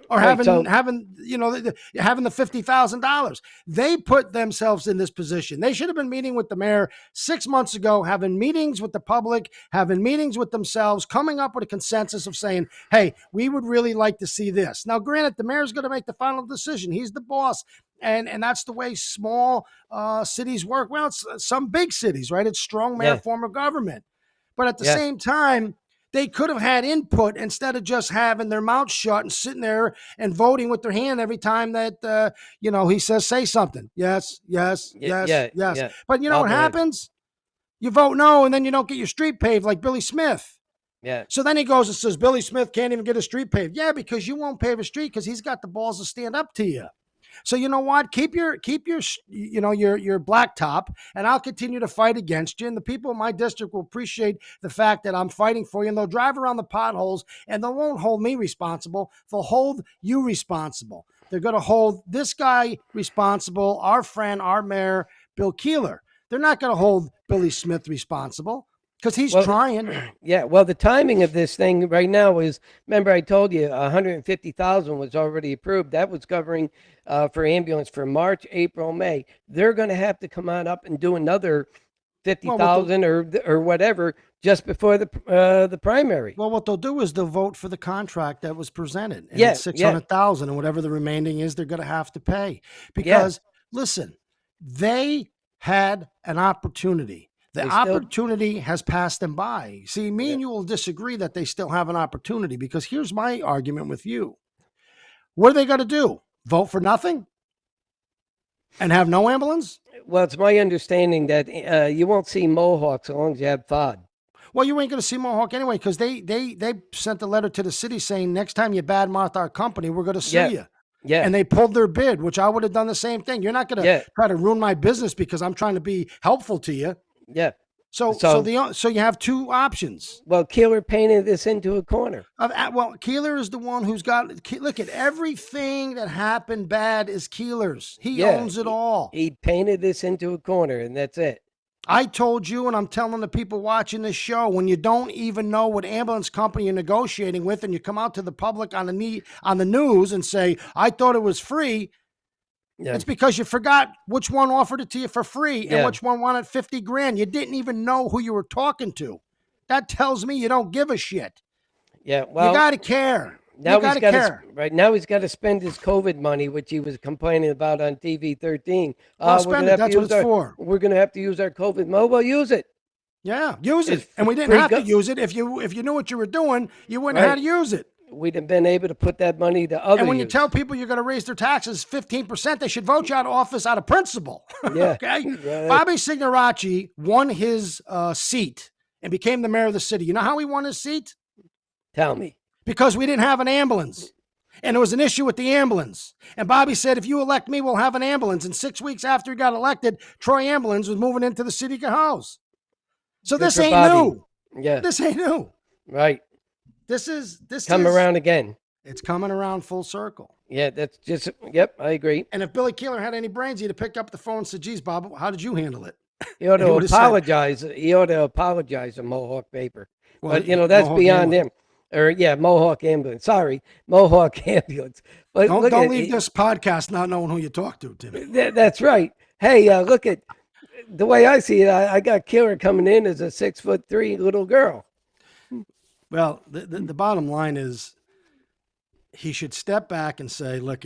or right. having So having having the $50,000? They put themselves in this position. They should have been meeting with the mayor 6 months ago, having meetings with the public, having meetings with themselves, coming up with a consensus of saying, hey, we would really like to see this. Now, granted, the mayor's going to make the final decision. He's the boss. And that's the way small cities work. Well, it's some big cities, right? It's strong mayor yeah. form of government. But at the Yeah. same time, they could have had input instead of just having their mouth shut and sitting there and voting with their hand every time that he says say something. Yes, yes, yes, Yeah. yes. Yeah. But you know what Bobblehead. happens? You vote no, and then you don't get your street paved like Billy Smith. Yeah. So then he goes and says Billy Smith can't even get a street paved. Yeah, because you won't pave a street because he's got the balls to stand up to you. So you know what? Keep your your blacktop, and I'll continue to fight against you. And the people in my district will appreciate the fact that I'm fighting for you. And they'll drive around the potholes, and they won't hold me responsible. They'll hold you responsible. They're going to hold this guy responsible, our friend, our mayor, Bill Keeler. They're not going to hold Billy Smith responsible because he's Well, trying. yeah. Well, the timing of this thing right now is. Remember, I told you 150,000 was already approved. That was covering for ambulance for March, April, May. They're going to have to come on up and do another fifty Well, what they'll, thousand or whatever just before the primary. well, what they'll do is they'll vote for the contract that was presented, and Yeah. it's six Yeah. hundred thousand, and whatever the remaining is, they're going to have to pay Yeah. because listen, they had an opportunity. The They still. opportunity has passed them by. See, me Yeah. and you will disagree that they still have an opportunity because here's my argument with you. What are they going to do? Vote for nothing and have no ambulance? Well, it's my understanding that you won't see Mohawks as long as you have FOD. Well, you ain't going to see Mohawk anyway because they sent a letter to the city saying next time you badmouth our company, we're going to sue Yeah. you. Yeah. And they pulled their bid, which I would have done the same thing. You're not going to Yeah. try to ruin my business because I'm trying to be helpful to you. Yeah. So So- you have two options. Well, Keeler painted this into a corner. Well, Keeler is the one who's got. Look at everything that happened bad is Keeler's. He Yeah. owns it all. He painted this into a corner, and that's it. I told you, and I'm telling the people watching this show, when you don't even know what ambulance company you're negotiating with, and you come out to the public on the news and say, "I thought it was free," Yeah. it's because you forgot which one offered it to you for free and Yeah. which one wanted 50 grand. You didn't even know who you were talking to. That tells me you don't give a shit. Yeah. You Well, got to care. You now got he's to got to care. right now he's got to spend his COVID money, which he was complaining about on TV 13. Well, We're spend gonna it. have to That's what use it's our for. we're gonna have to use our COVID money. Well, use it. Yeah, use It's it. And we didn't free have to go use it. If you knew what you were doing, you wouldn't have right. had to use it. We'd have been able to put that money to other And when you tell use. people you're going to raise their taxes 15%, they should vote you out of office out of principle. Yeah. Okay? Right. Bobby Signoraci won his seat and became the mayor of the city. You know how he won his seat? Tell me. Because we didn't have an ambulance. And there was an issue with the ambulance. And Bobby said, if you elect me, we'll have an ambulance. And 6 weeks after he got elected, Troy Ambulance was moving into the city of Cohoes. So Good this for ain't Bobby. new. Yeah. This ain't new. Right. This Come is around again. it's coming around full circle. Yeah, that's just, yep, I agree. And if Billy Keeler had any brains, he'd have picked up the phone and said, geez, Bob, how did you handle it? He ought And he to would have said, apologize. He ought to apologize to Mohawk Paper. well, But, that's Mohawk beyond Ambulance. him. Or, yeah, Mohawk Ambulance. Sorry, Mohawk Ambulance. But look Don't at leave this podcast not knowing who you talk to, Timmy. That's right. Hey, look at the way I see it. I got Killer coming in as a 6'3" little girl. Well, the bottom line is he should step back and say, look,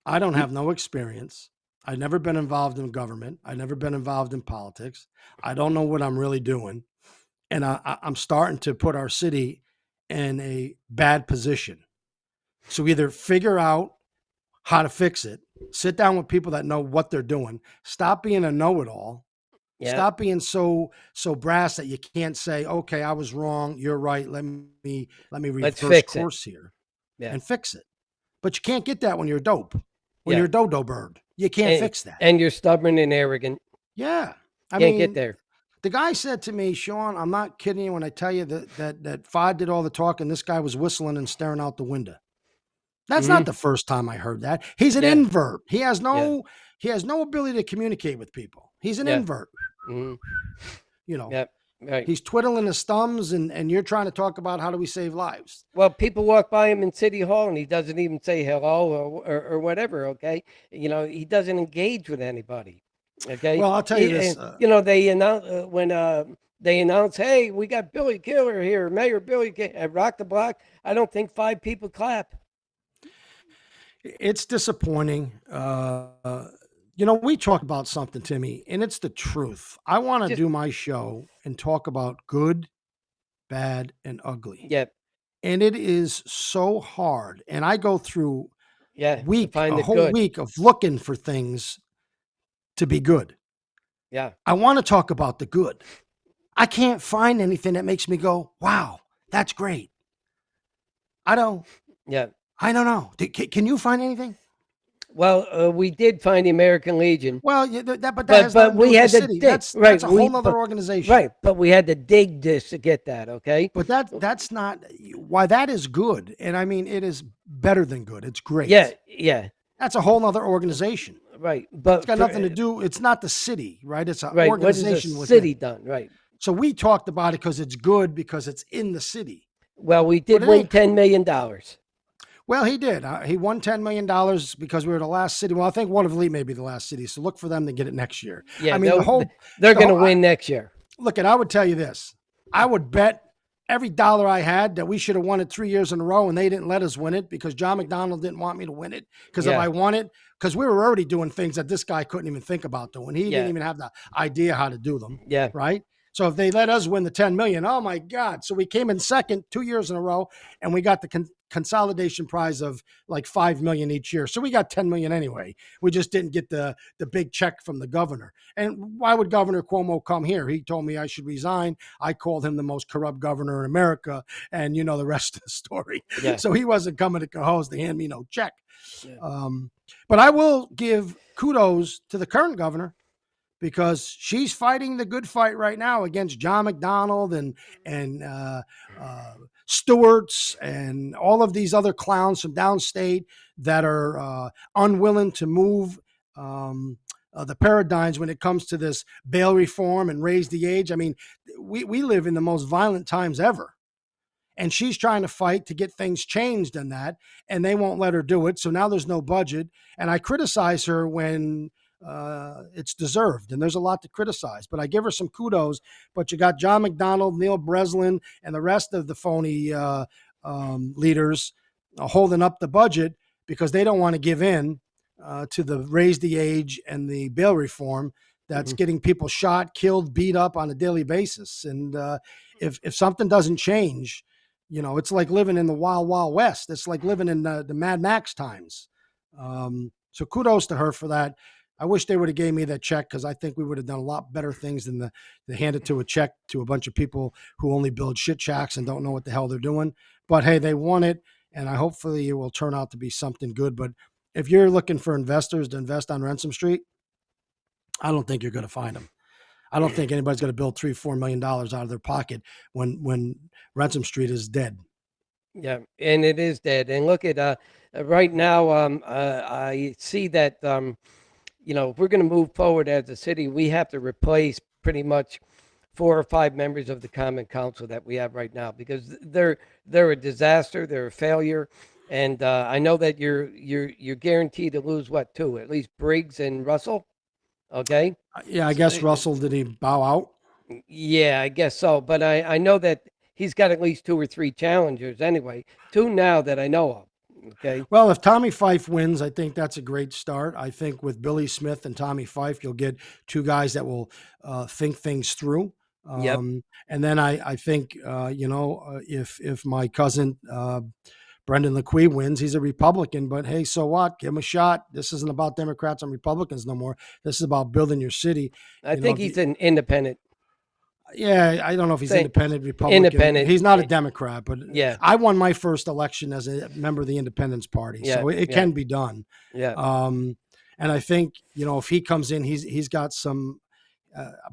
I don't have no experience. I've never been involved in government. I've never been involved in politics. I don't know what I'm really doing. And I'm starting to put our city in a bad position. So either figure out how to fix it, sit down with people that know what they're doing, stop being a know-it-all, Yeah. stop being so brass that you can't say, okay, I was wrong, you're right, let me Let's reverse fix it. course here Yeah. and fix it. But you can't get that when you're dope. When Yeah. you're a dodo bird. You can't And, fix that. and you're stubborn and arrogant. Yeah. I Can't mean, get there. the guy said to me, Shawn, I'm not kidding you when I tell you that Fod did all the talking. This guy was whistling and staring out the window. That's not the first time I heard that. He's an Yeah. invert. He has no ability to communicate with people. He's an Yeah. invert. Mhm. You know, Yeah. Right. he's twiddling his thumbs and you're trying to talk about how do we save lives. Well, people walk by him in City Hall and he doesn't even say hello or whatever. Okay. He doesn't engage with anybody. Okay. Well, I'll tell you this. They announce when they announce, hey, we got Billy Killer here, Mayor Billy at Rock the Block. I don't think 5 people clap. It's disappointing. We talk about something, Timmy, and it's the truth. I want to Just- do my show and talk about good, bad, and ugly. Yeah. And it is so hard. And I go through Yeah. to find a the whole good. week of looking for things to be good. Yeah. I want to talk about the good. I can't find anything that makes me go, wow, that's great. I don't know. Can you find anything? Well, we did find the American Legion. Well, but that has nothing to do we with had the to city. dig. That's Right, a whole we- other but- organization. Right. But we had to dig this to get that. Okay. But that's not why that is good. And I mean, it is better than good. It's great. Yeah. Yeah. That's a whole other organization. Right. But It's got nothing to do. It's not the city, right? It's an right. What is organization the within. city done? Right. So we talked about it because it's good because it's in the city. Well, we did But it win ain't- $10 million. Well, he did. He won $10 million because we were the last city. Well, I think Water Elite may be the last city. So look for them to get it next year. Yeah. I mean, they're the going to whole- win next year. Look, I would tell you this. I would bet every dollar I had that we should have won it 3 years in a row, and they didn't let us win it because John McDonald didn't want me to win it. Because if Yeah. I won it, because we were already doing things that this guy couldn't even think about doing. He Yeah. didn't even have the idea how to do them. Yeah. Right. So if they let us win the 10 million, oh my God. So we came in second 2 years in a row and we got the consolidation prize of like 5 million each year. So we got 10 million anyway. We just didn't get the big check from the governor. And why would Governor Cuomo come here? He told me I should resign. I called him the most corrupt governor in America. And you know the rest of the story. Yeah. So he wasn't coming to Cohoes to hand me no check. Yeah. But I will give kudos to the current governor because she's fighting the good fight right now against John McDonald and Stewart's and all of these other clowns from downstate that are unwilling to move the paradigms when it comes to this bail reform and raise the age. I mean, we live in the most violent times ever. And she's trying to fight to get things changed in that, and they won't let her do it. So now there's no budget. And I criticize her when it's deserved. And there's a lot to criticize, but I give her some kudos. But you got John McDonald, Neil Breslin, and the rest of the phony leaders holding up the budget because they don't want to give in to the raise the age and the bail reform that's getting people shot, killed, beat up on a daily basis. And if something doesn't change, it's like living in the wild, wild west. It's like living in the Mad Max times. So kudos to her for that. I wish they would have gave me that check because I think we would have done a lot better things than to hand it to a check to a bunch of people who only build shit shacks and don't know what the hell they're doing. But hey, they won it, and hopefully it will turn out to be something good. But if you're looking for investors to invest on Ransom Street, I don't think you're going to find them. I don't think anybody's going to build $3-4 million out of their pocket when Ransom Street is dead. Yeah, and it is dead. And look at right now. I see that if we're going to move forward as a city, we have to replace pretty much 4 or 5 members of the Common Council that we have right now because they're a disaster. They're a failure. And I know that you're guaranteed to lose what, 2, at least Briggs and Russell. Okay. Yeah, I guess Russell, did he bow out? Yeah, I guess so. But I know that he's got at least 2 or 3 challengers anyway. 2 now that I know of. Okay. Well, if Tommy Fife wins, I think that's a great start. I think with Billy Smith and Tommy Fife, you'll get 2 guys that will think things through. Yep. And then I think, if my cousin Brendan LeQuee wins, he's a Republican, but hey, so what? Give him a shot. This isn't about Democrats and Republicans no more. This is about building your city. I think he's an independent. Yeah, I don't know if he's independent, Republican. Independent. He's not a Democrat, but yeah, I won my first election as a member of the Independence Party, so it can be done. Yeah. And I think if he comes in, he's got some.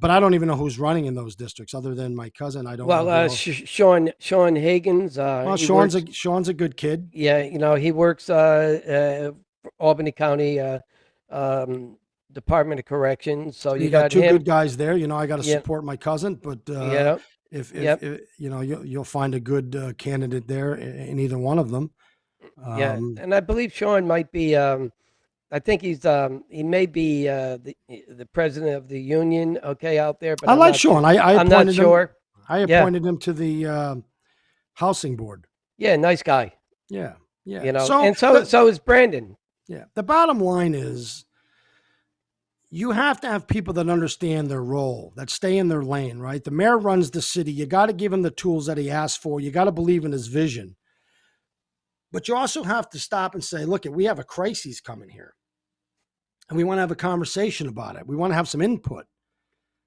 But I don't even know who's running in those districts other than my cousin. I don't. Well, Shawn Higgins. Well, Sean's a good kid. Yeah, he works Albany County Department of Corrections. So you got 2 him. good guys there. I got to support my cousin, but if you'll find a good candidate there in either one of them. And I believe Shawn might be. I think he may be the president of the union. Okay, out there. But I like Shawn. I'm not sure. I appointed him to the housing board. Yeah, nice guy. Yeah. So is Brandon. Yeah. The bottom line is, you have to have people that understand their role, that stay in their lane, right? The mayor runs the city. You got to give him the tools that he asked for. You got to believe in his vision. But you also have to stop and say, look, we have a crisis coming here. And we want to have a conversation about it. We want to have some input.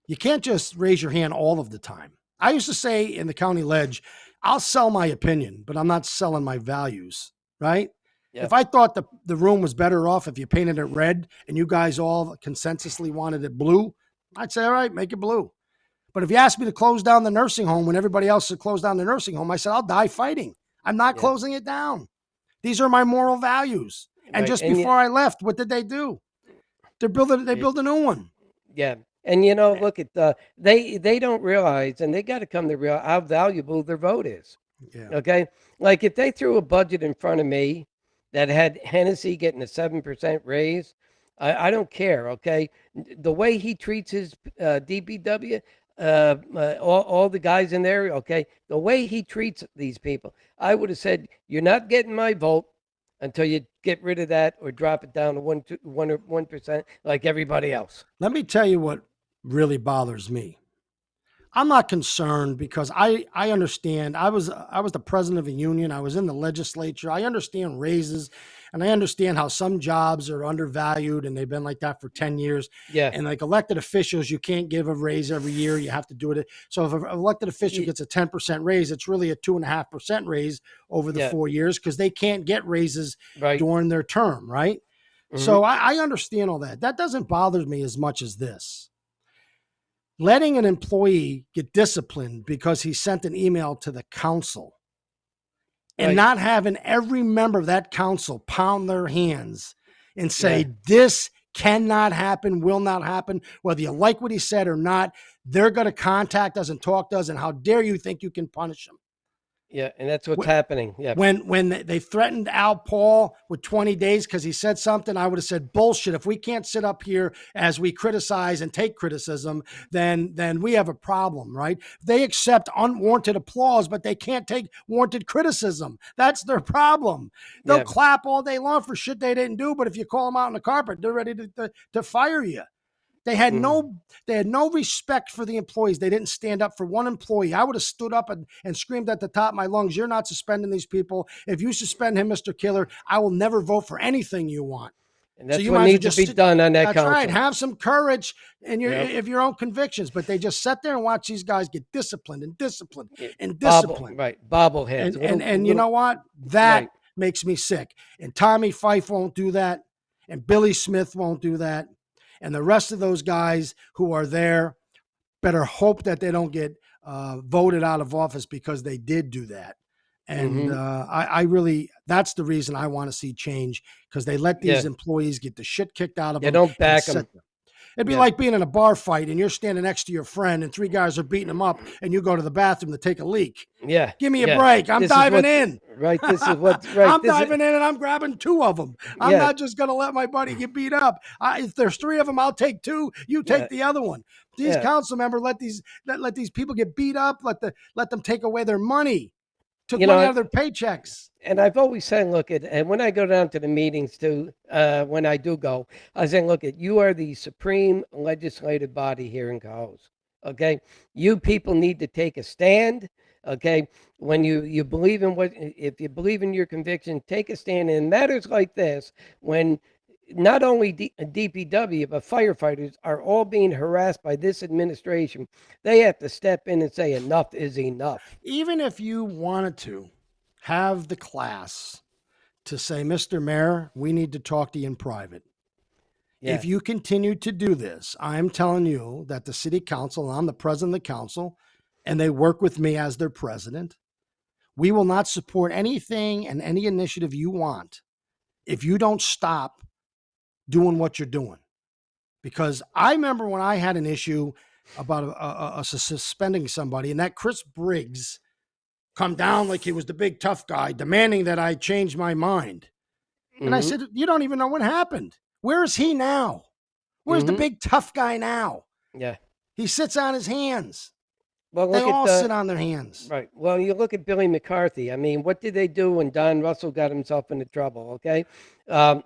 You can't just raise your hand all of the time. I used to say in the county ledge, I'll sell my opinion, but I'm not selling my values, right? Yeah. If I thought the room was better off if you painted it red and you guys all consensusly wanted it blue, I'd say, all right, make it blue. But if you asked me to close down the nursing home when everybody else had closed down the nursing home, I said, I'll die fighting. I'm not closing it down. These are my moral values. And just before I left, what did they do? They build a new one. Yeah. And, look at they don't realize, and they got to come to realize how valuable their vote is. Yeah. Okay. Like if they threw a budget in front of me that had Hennessy getting a 7% raise, I don't care. Okay. The way he treats his DPW, all the guys in there. Okay. The way he treats these people, I would have said, you're not getting my vote until you get rid of that or drop it down to 1% like everybody else. Let me tell you what really bothers me. I'm not concerned because I understand. I was the president of a union. I was in the legislature. I understand raises, and I understand how some jobs are undervalued, and they've been like that for 10 years. Yeah. And like elected officials, you can't give a raise every year. You have to do it. So if an elected official gets a 10% raise, it's really a 2.5% raise over the 4 years because they can't get raises during their term, right? Mm-hmm. So I understand all that. That doesn't bother me as much as this. Letting an employee get disciplined because he sent an email to the council and not having every member of that council pound their hands and say, this cannot happen, will not happen, whether you like what he said or not. They're going to contact us and talk to us. And how dare you think you can punish them? Yeah, and that's what's happening. Yeah. When they threatened Al Paul with 20 days because he said something, I would have said bullshit. If we can't sit up here as we criticize and take criticism, then we have a problem, right? They accept unwarranted applause, but they can't take warranted criticism. That's their problem. They'll Yeah. clap all day long for shit they didn't do, but if you call them out on the carpet, they're ready to fire you. They had no respect for the employees. They didn't stand up for one employee. I would have stood up and screamed at the top of my lungs, "You're not suspending these people. If you suspend him, Mr. Killer, I will never vote for anything you want." And So that's you what might as well needs to just be sit. done on that That's right. council. Have some courage in Yep. your own convictions. But they just sat there and watch these guys get disciplined and disciplined and Bobble, disciplined. right? Bobbleheads. And you know what? That Right. makes me sick. And Tommy Fife won't do that. And Billy Smith won't do that. And the rest of those guys who are there better hope that they don't get voted out of office because they did do that. And I really, that's the reason I want to see change, because they let these Yeah. employees get the shit kicked out of They them. don't and back sit them. there. It'd be Yeah. like being in a bar fight and you're standing next to your friend and three guys are beating him up and you go to the bathroom to take a leak. Yeah. Give me a Yeah. break. I'm This is diving what- in. Right. This is what. Right. I'm This is, diving in and I'm grabbing two of them. I'm Yeah. not just going to let my buddy get beat up. If there's three of them, I'll take two. You take Yeah. the other one. These Yeah. council members let these people get beat up. Let them take away their money. Took You know, money out of their paychecks. And I've always said, look at, and when I go down to the meetings too, when I do go, I say, look at, you are the supreme legislative body here in Cohoes. Okay, you people need to take a stand. Okay, when you believe in what, if you believe in your conviction, take a stand in matters like this. When not only DPW but firefighters are all being harassed by this administration, they have to step in and say enough is enough. Even if you wanted to have the class to say, Mr. Mayor, we need to talk to you in private. Yeah. If you continue to do this, I'm telling you that the city council, and I'm the president of the council, and they work with me as their president, we will not support anything and any initiative you want if you don't stop doing what you're doing. Because I remember when I had an issue about suspending somebody, and that Chris Briggs come down like he was the big tough guy, demanding that I change my mind. And I said, you don't even know what happened. Where is he now? Where's the big tough guy now? Yeah. He sits on his hands. Well, They look all at sit on their hands. right. Well, you look at Billy McCarthy. I mean, what did they do when Don Russell got himself into trouble? Okay,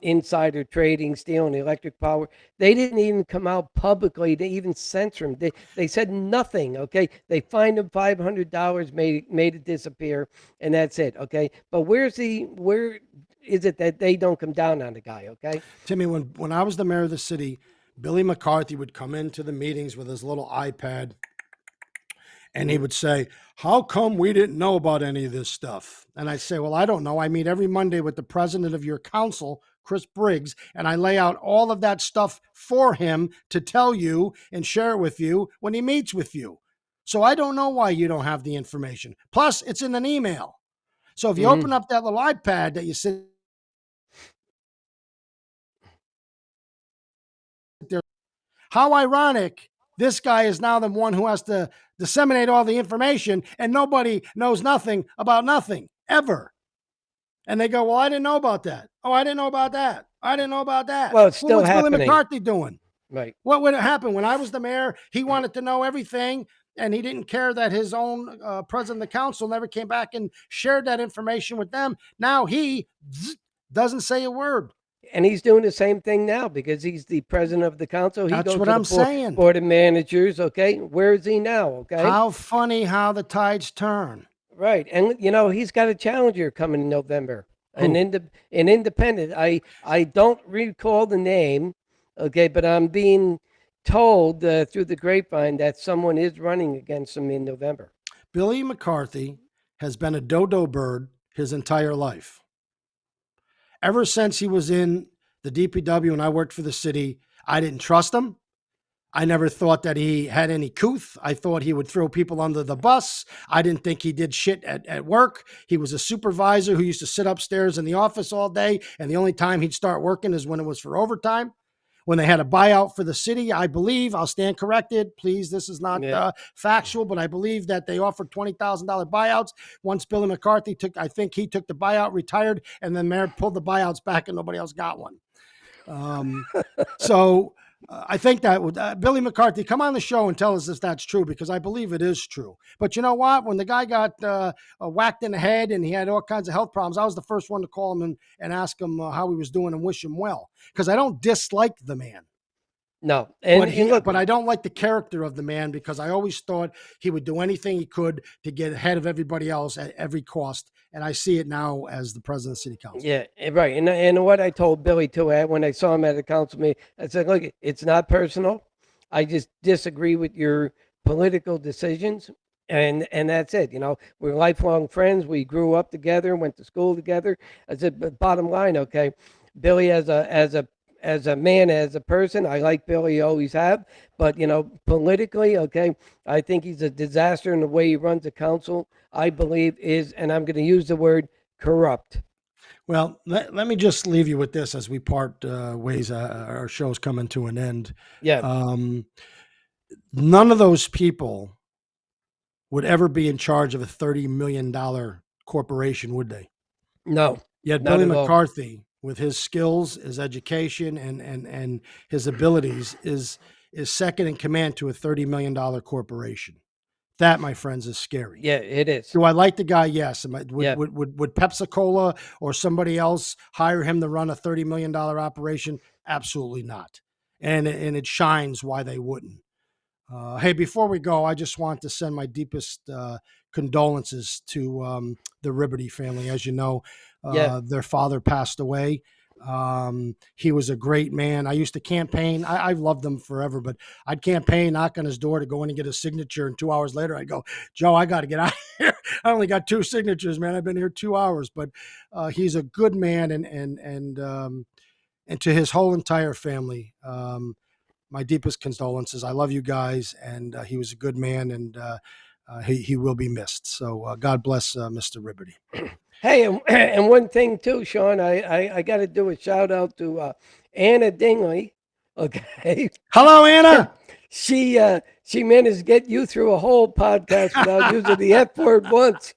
insider trading, stealing electric power. They didn't even come out publicly to even censor him. They said nothing. Okay, they fined him $500, made it disappear, and that's it. Okay, but where is it that they don't come down on the guy? Okay, Timmy, when I was the mayor of the city, Billy McCarthy would come into the meetings with his little iPad. And he would say, how come we didn't know about any of this stuff? And I'd say, well, I don't know. I meet every Monday with the president of your council, Chris Briggs, and I lay out all of that stuff for him to tell you and share it with you when he meets with you. So I don't know why you don't have the information. Plus, it's in an email. So if you open up that little iPad that you sit there, how ironic. This guy is now the one who has to disseminate all the information, and nobody knows nothing about nothing ever. And they go, well, I didn't know about that. Oh, I didn't know about that. I didn't know about that. Well, it's still what's happening. Billy McCarthy doing? Right. What would happen when I was the mayor? He wanted to know everything, and he didn't care that his own president of the council never came back and shared that information with them. Now he doesn't say a word. And he's doing the same thing now because he's the president of the council. He That's goes what to I'm the saying. board of managers. Okay, where is he now? Okay, How funny how the tides turn. right. And he's got a challenger coming in November. An independent. I don't recall the name. Okay, but I'm being told through the grapevine that someone is running against him in November. Billy McCarthy has been a dodo bird his entire life. Ever since he was in the DPW and I worked for the city, I didn't trust him. I never thought that he had any couth. I thought he would throw people under the bus. I didn't think he did shit at work. He was a supervisor who used to sit upstairs in the office all day, and the only time he'd start working is when it was for overtime. when they had a buyout for the city. I believe, I'll stand corrected. Please, this is not Yeah. factual, but I believe that they offered $20,000 buyouts. Once Billy McCarthy took, I think he took the buyout, retired, and then Mayor pulled the buyouts back and nobody else got one. So I think that would Billy McCarthy come on the show and tell us if that's true, because I believe it is true. But you know what? When the guy got whacked in the head and he had all kinds of health problems, I was the first one to call him and ask him how he was doing and wish him well, because I don't dislike the man. No, But look, I don't like the character of the man, because I always thought he would do anything he could to get ahead of everybody else at every cost. And I see it now as the president of the city council. yeah, right. And what I told Billy too when I saw him at the council meeting, I said, look, it's not personal. I just disagree with your political decisions, and that's it. You know, we're lifelong friends. We grew up together, went to school together. I said, but bottom line, okay, Billy as a man, as a person, I like Billy, always have. But you know, politically, okay, I think he's a disaster in the way he runs the council. I believe is, and I'm going to use the word corrupt. Well, let me just leave you with this as we part ways. Our show's coming to an end. Yeah, Um, None of those people would ever be in charge of a $30 million corporation, would they? no, Yet not Billy at all. McCarthy, with his skills, his education, and his abilities, is second in command to a $30 million corporation. That, my friends, is scary. Yeah, it is. Do I like the guy? Yes. Yeah, Would Pepsi Cola or somebody else hire him to run a $30 million operation? Absolutely not. And it shines why they wouldn't. Hey, before we go, I just want to send my deepest condolences to the Ribberty family. As you know, yeah, their father passed away. He was a great man. I used to campaign. I've loved him forever, but I'd campaign, knock on his door to go in and get a signature. And 2 hours later, I'd go, Joe, I got to get out of here. I only got 2 signatures, man. I've been here 2 hours, but he's a good man. And to his whole entire family, my deepest condolences. I love you guys. And he was a good man, and he will be missed. So God bless Mr. Ribberty. Hey, and one thing too, Sean, I got to do a shout out to Anna Dingley. Okay, Hello, Anna. she managed to get you through a whole podcast without using the F word once.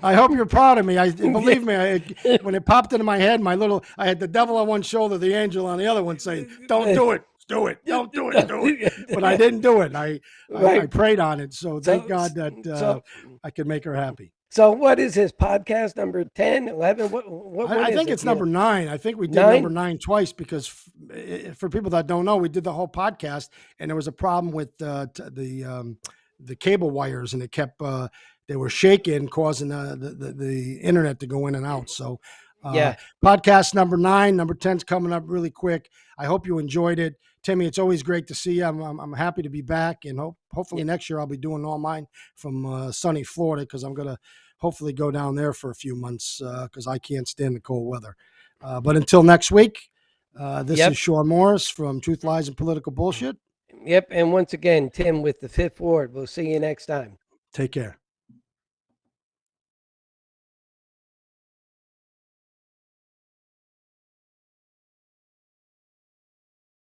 I hope you're proud of me. Believe me, when it popped into my head, I had the devil on one shoulder, the angel on the other one, saying, "Don't do it, do it, don't do it, do it." But I didn't do it. I Right. prayed on it, so thank So, God that so, I could make her happy. so what is his podcast number 10, 11? What I is think it? it's number 9. I think we did number 9 twice, because for people that don't know, we did the whole podcast, and there was a problem with the cable wires, and it kept they were shaking, causing the internet to go in and out. So uh, Yeah. podcast number 9, number 10's coming up really quick. I hope you enjoyed it. Timmy, it's always great to see you. I'm happy to be back, and hopefully next year I'll be doing all mine from sunny Florida, because I'm going to hopefully go down there for a few months, because I can't stand the cold weather. But until next week, this Yep. is Sean Morris from Truth, Lies, and Political Bullshit. Yep. And once again, Tim with the Fifth Ward. We'll see you next time. Take care.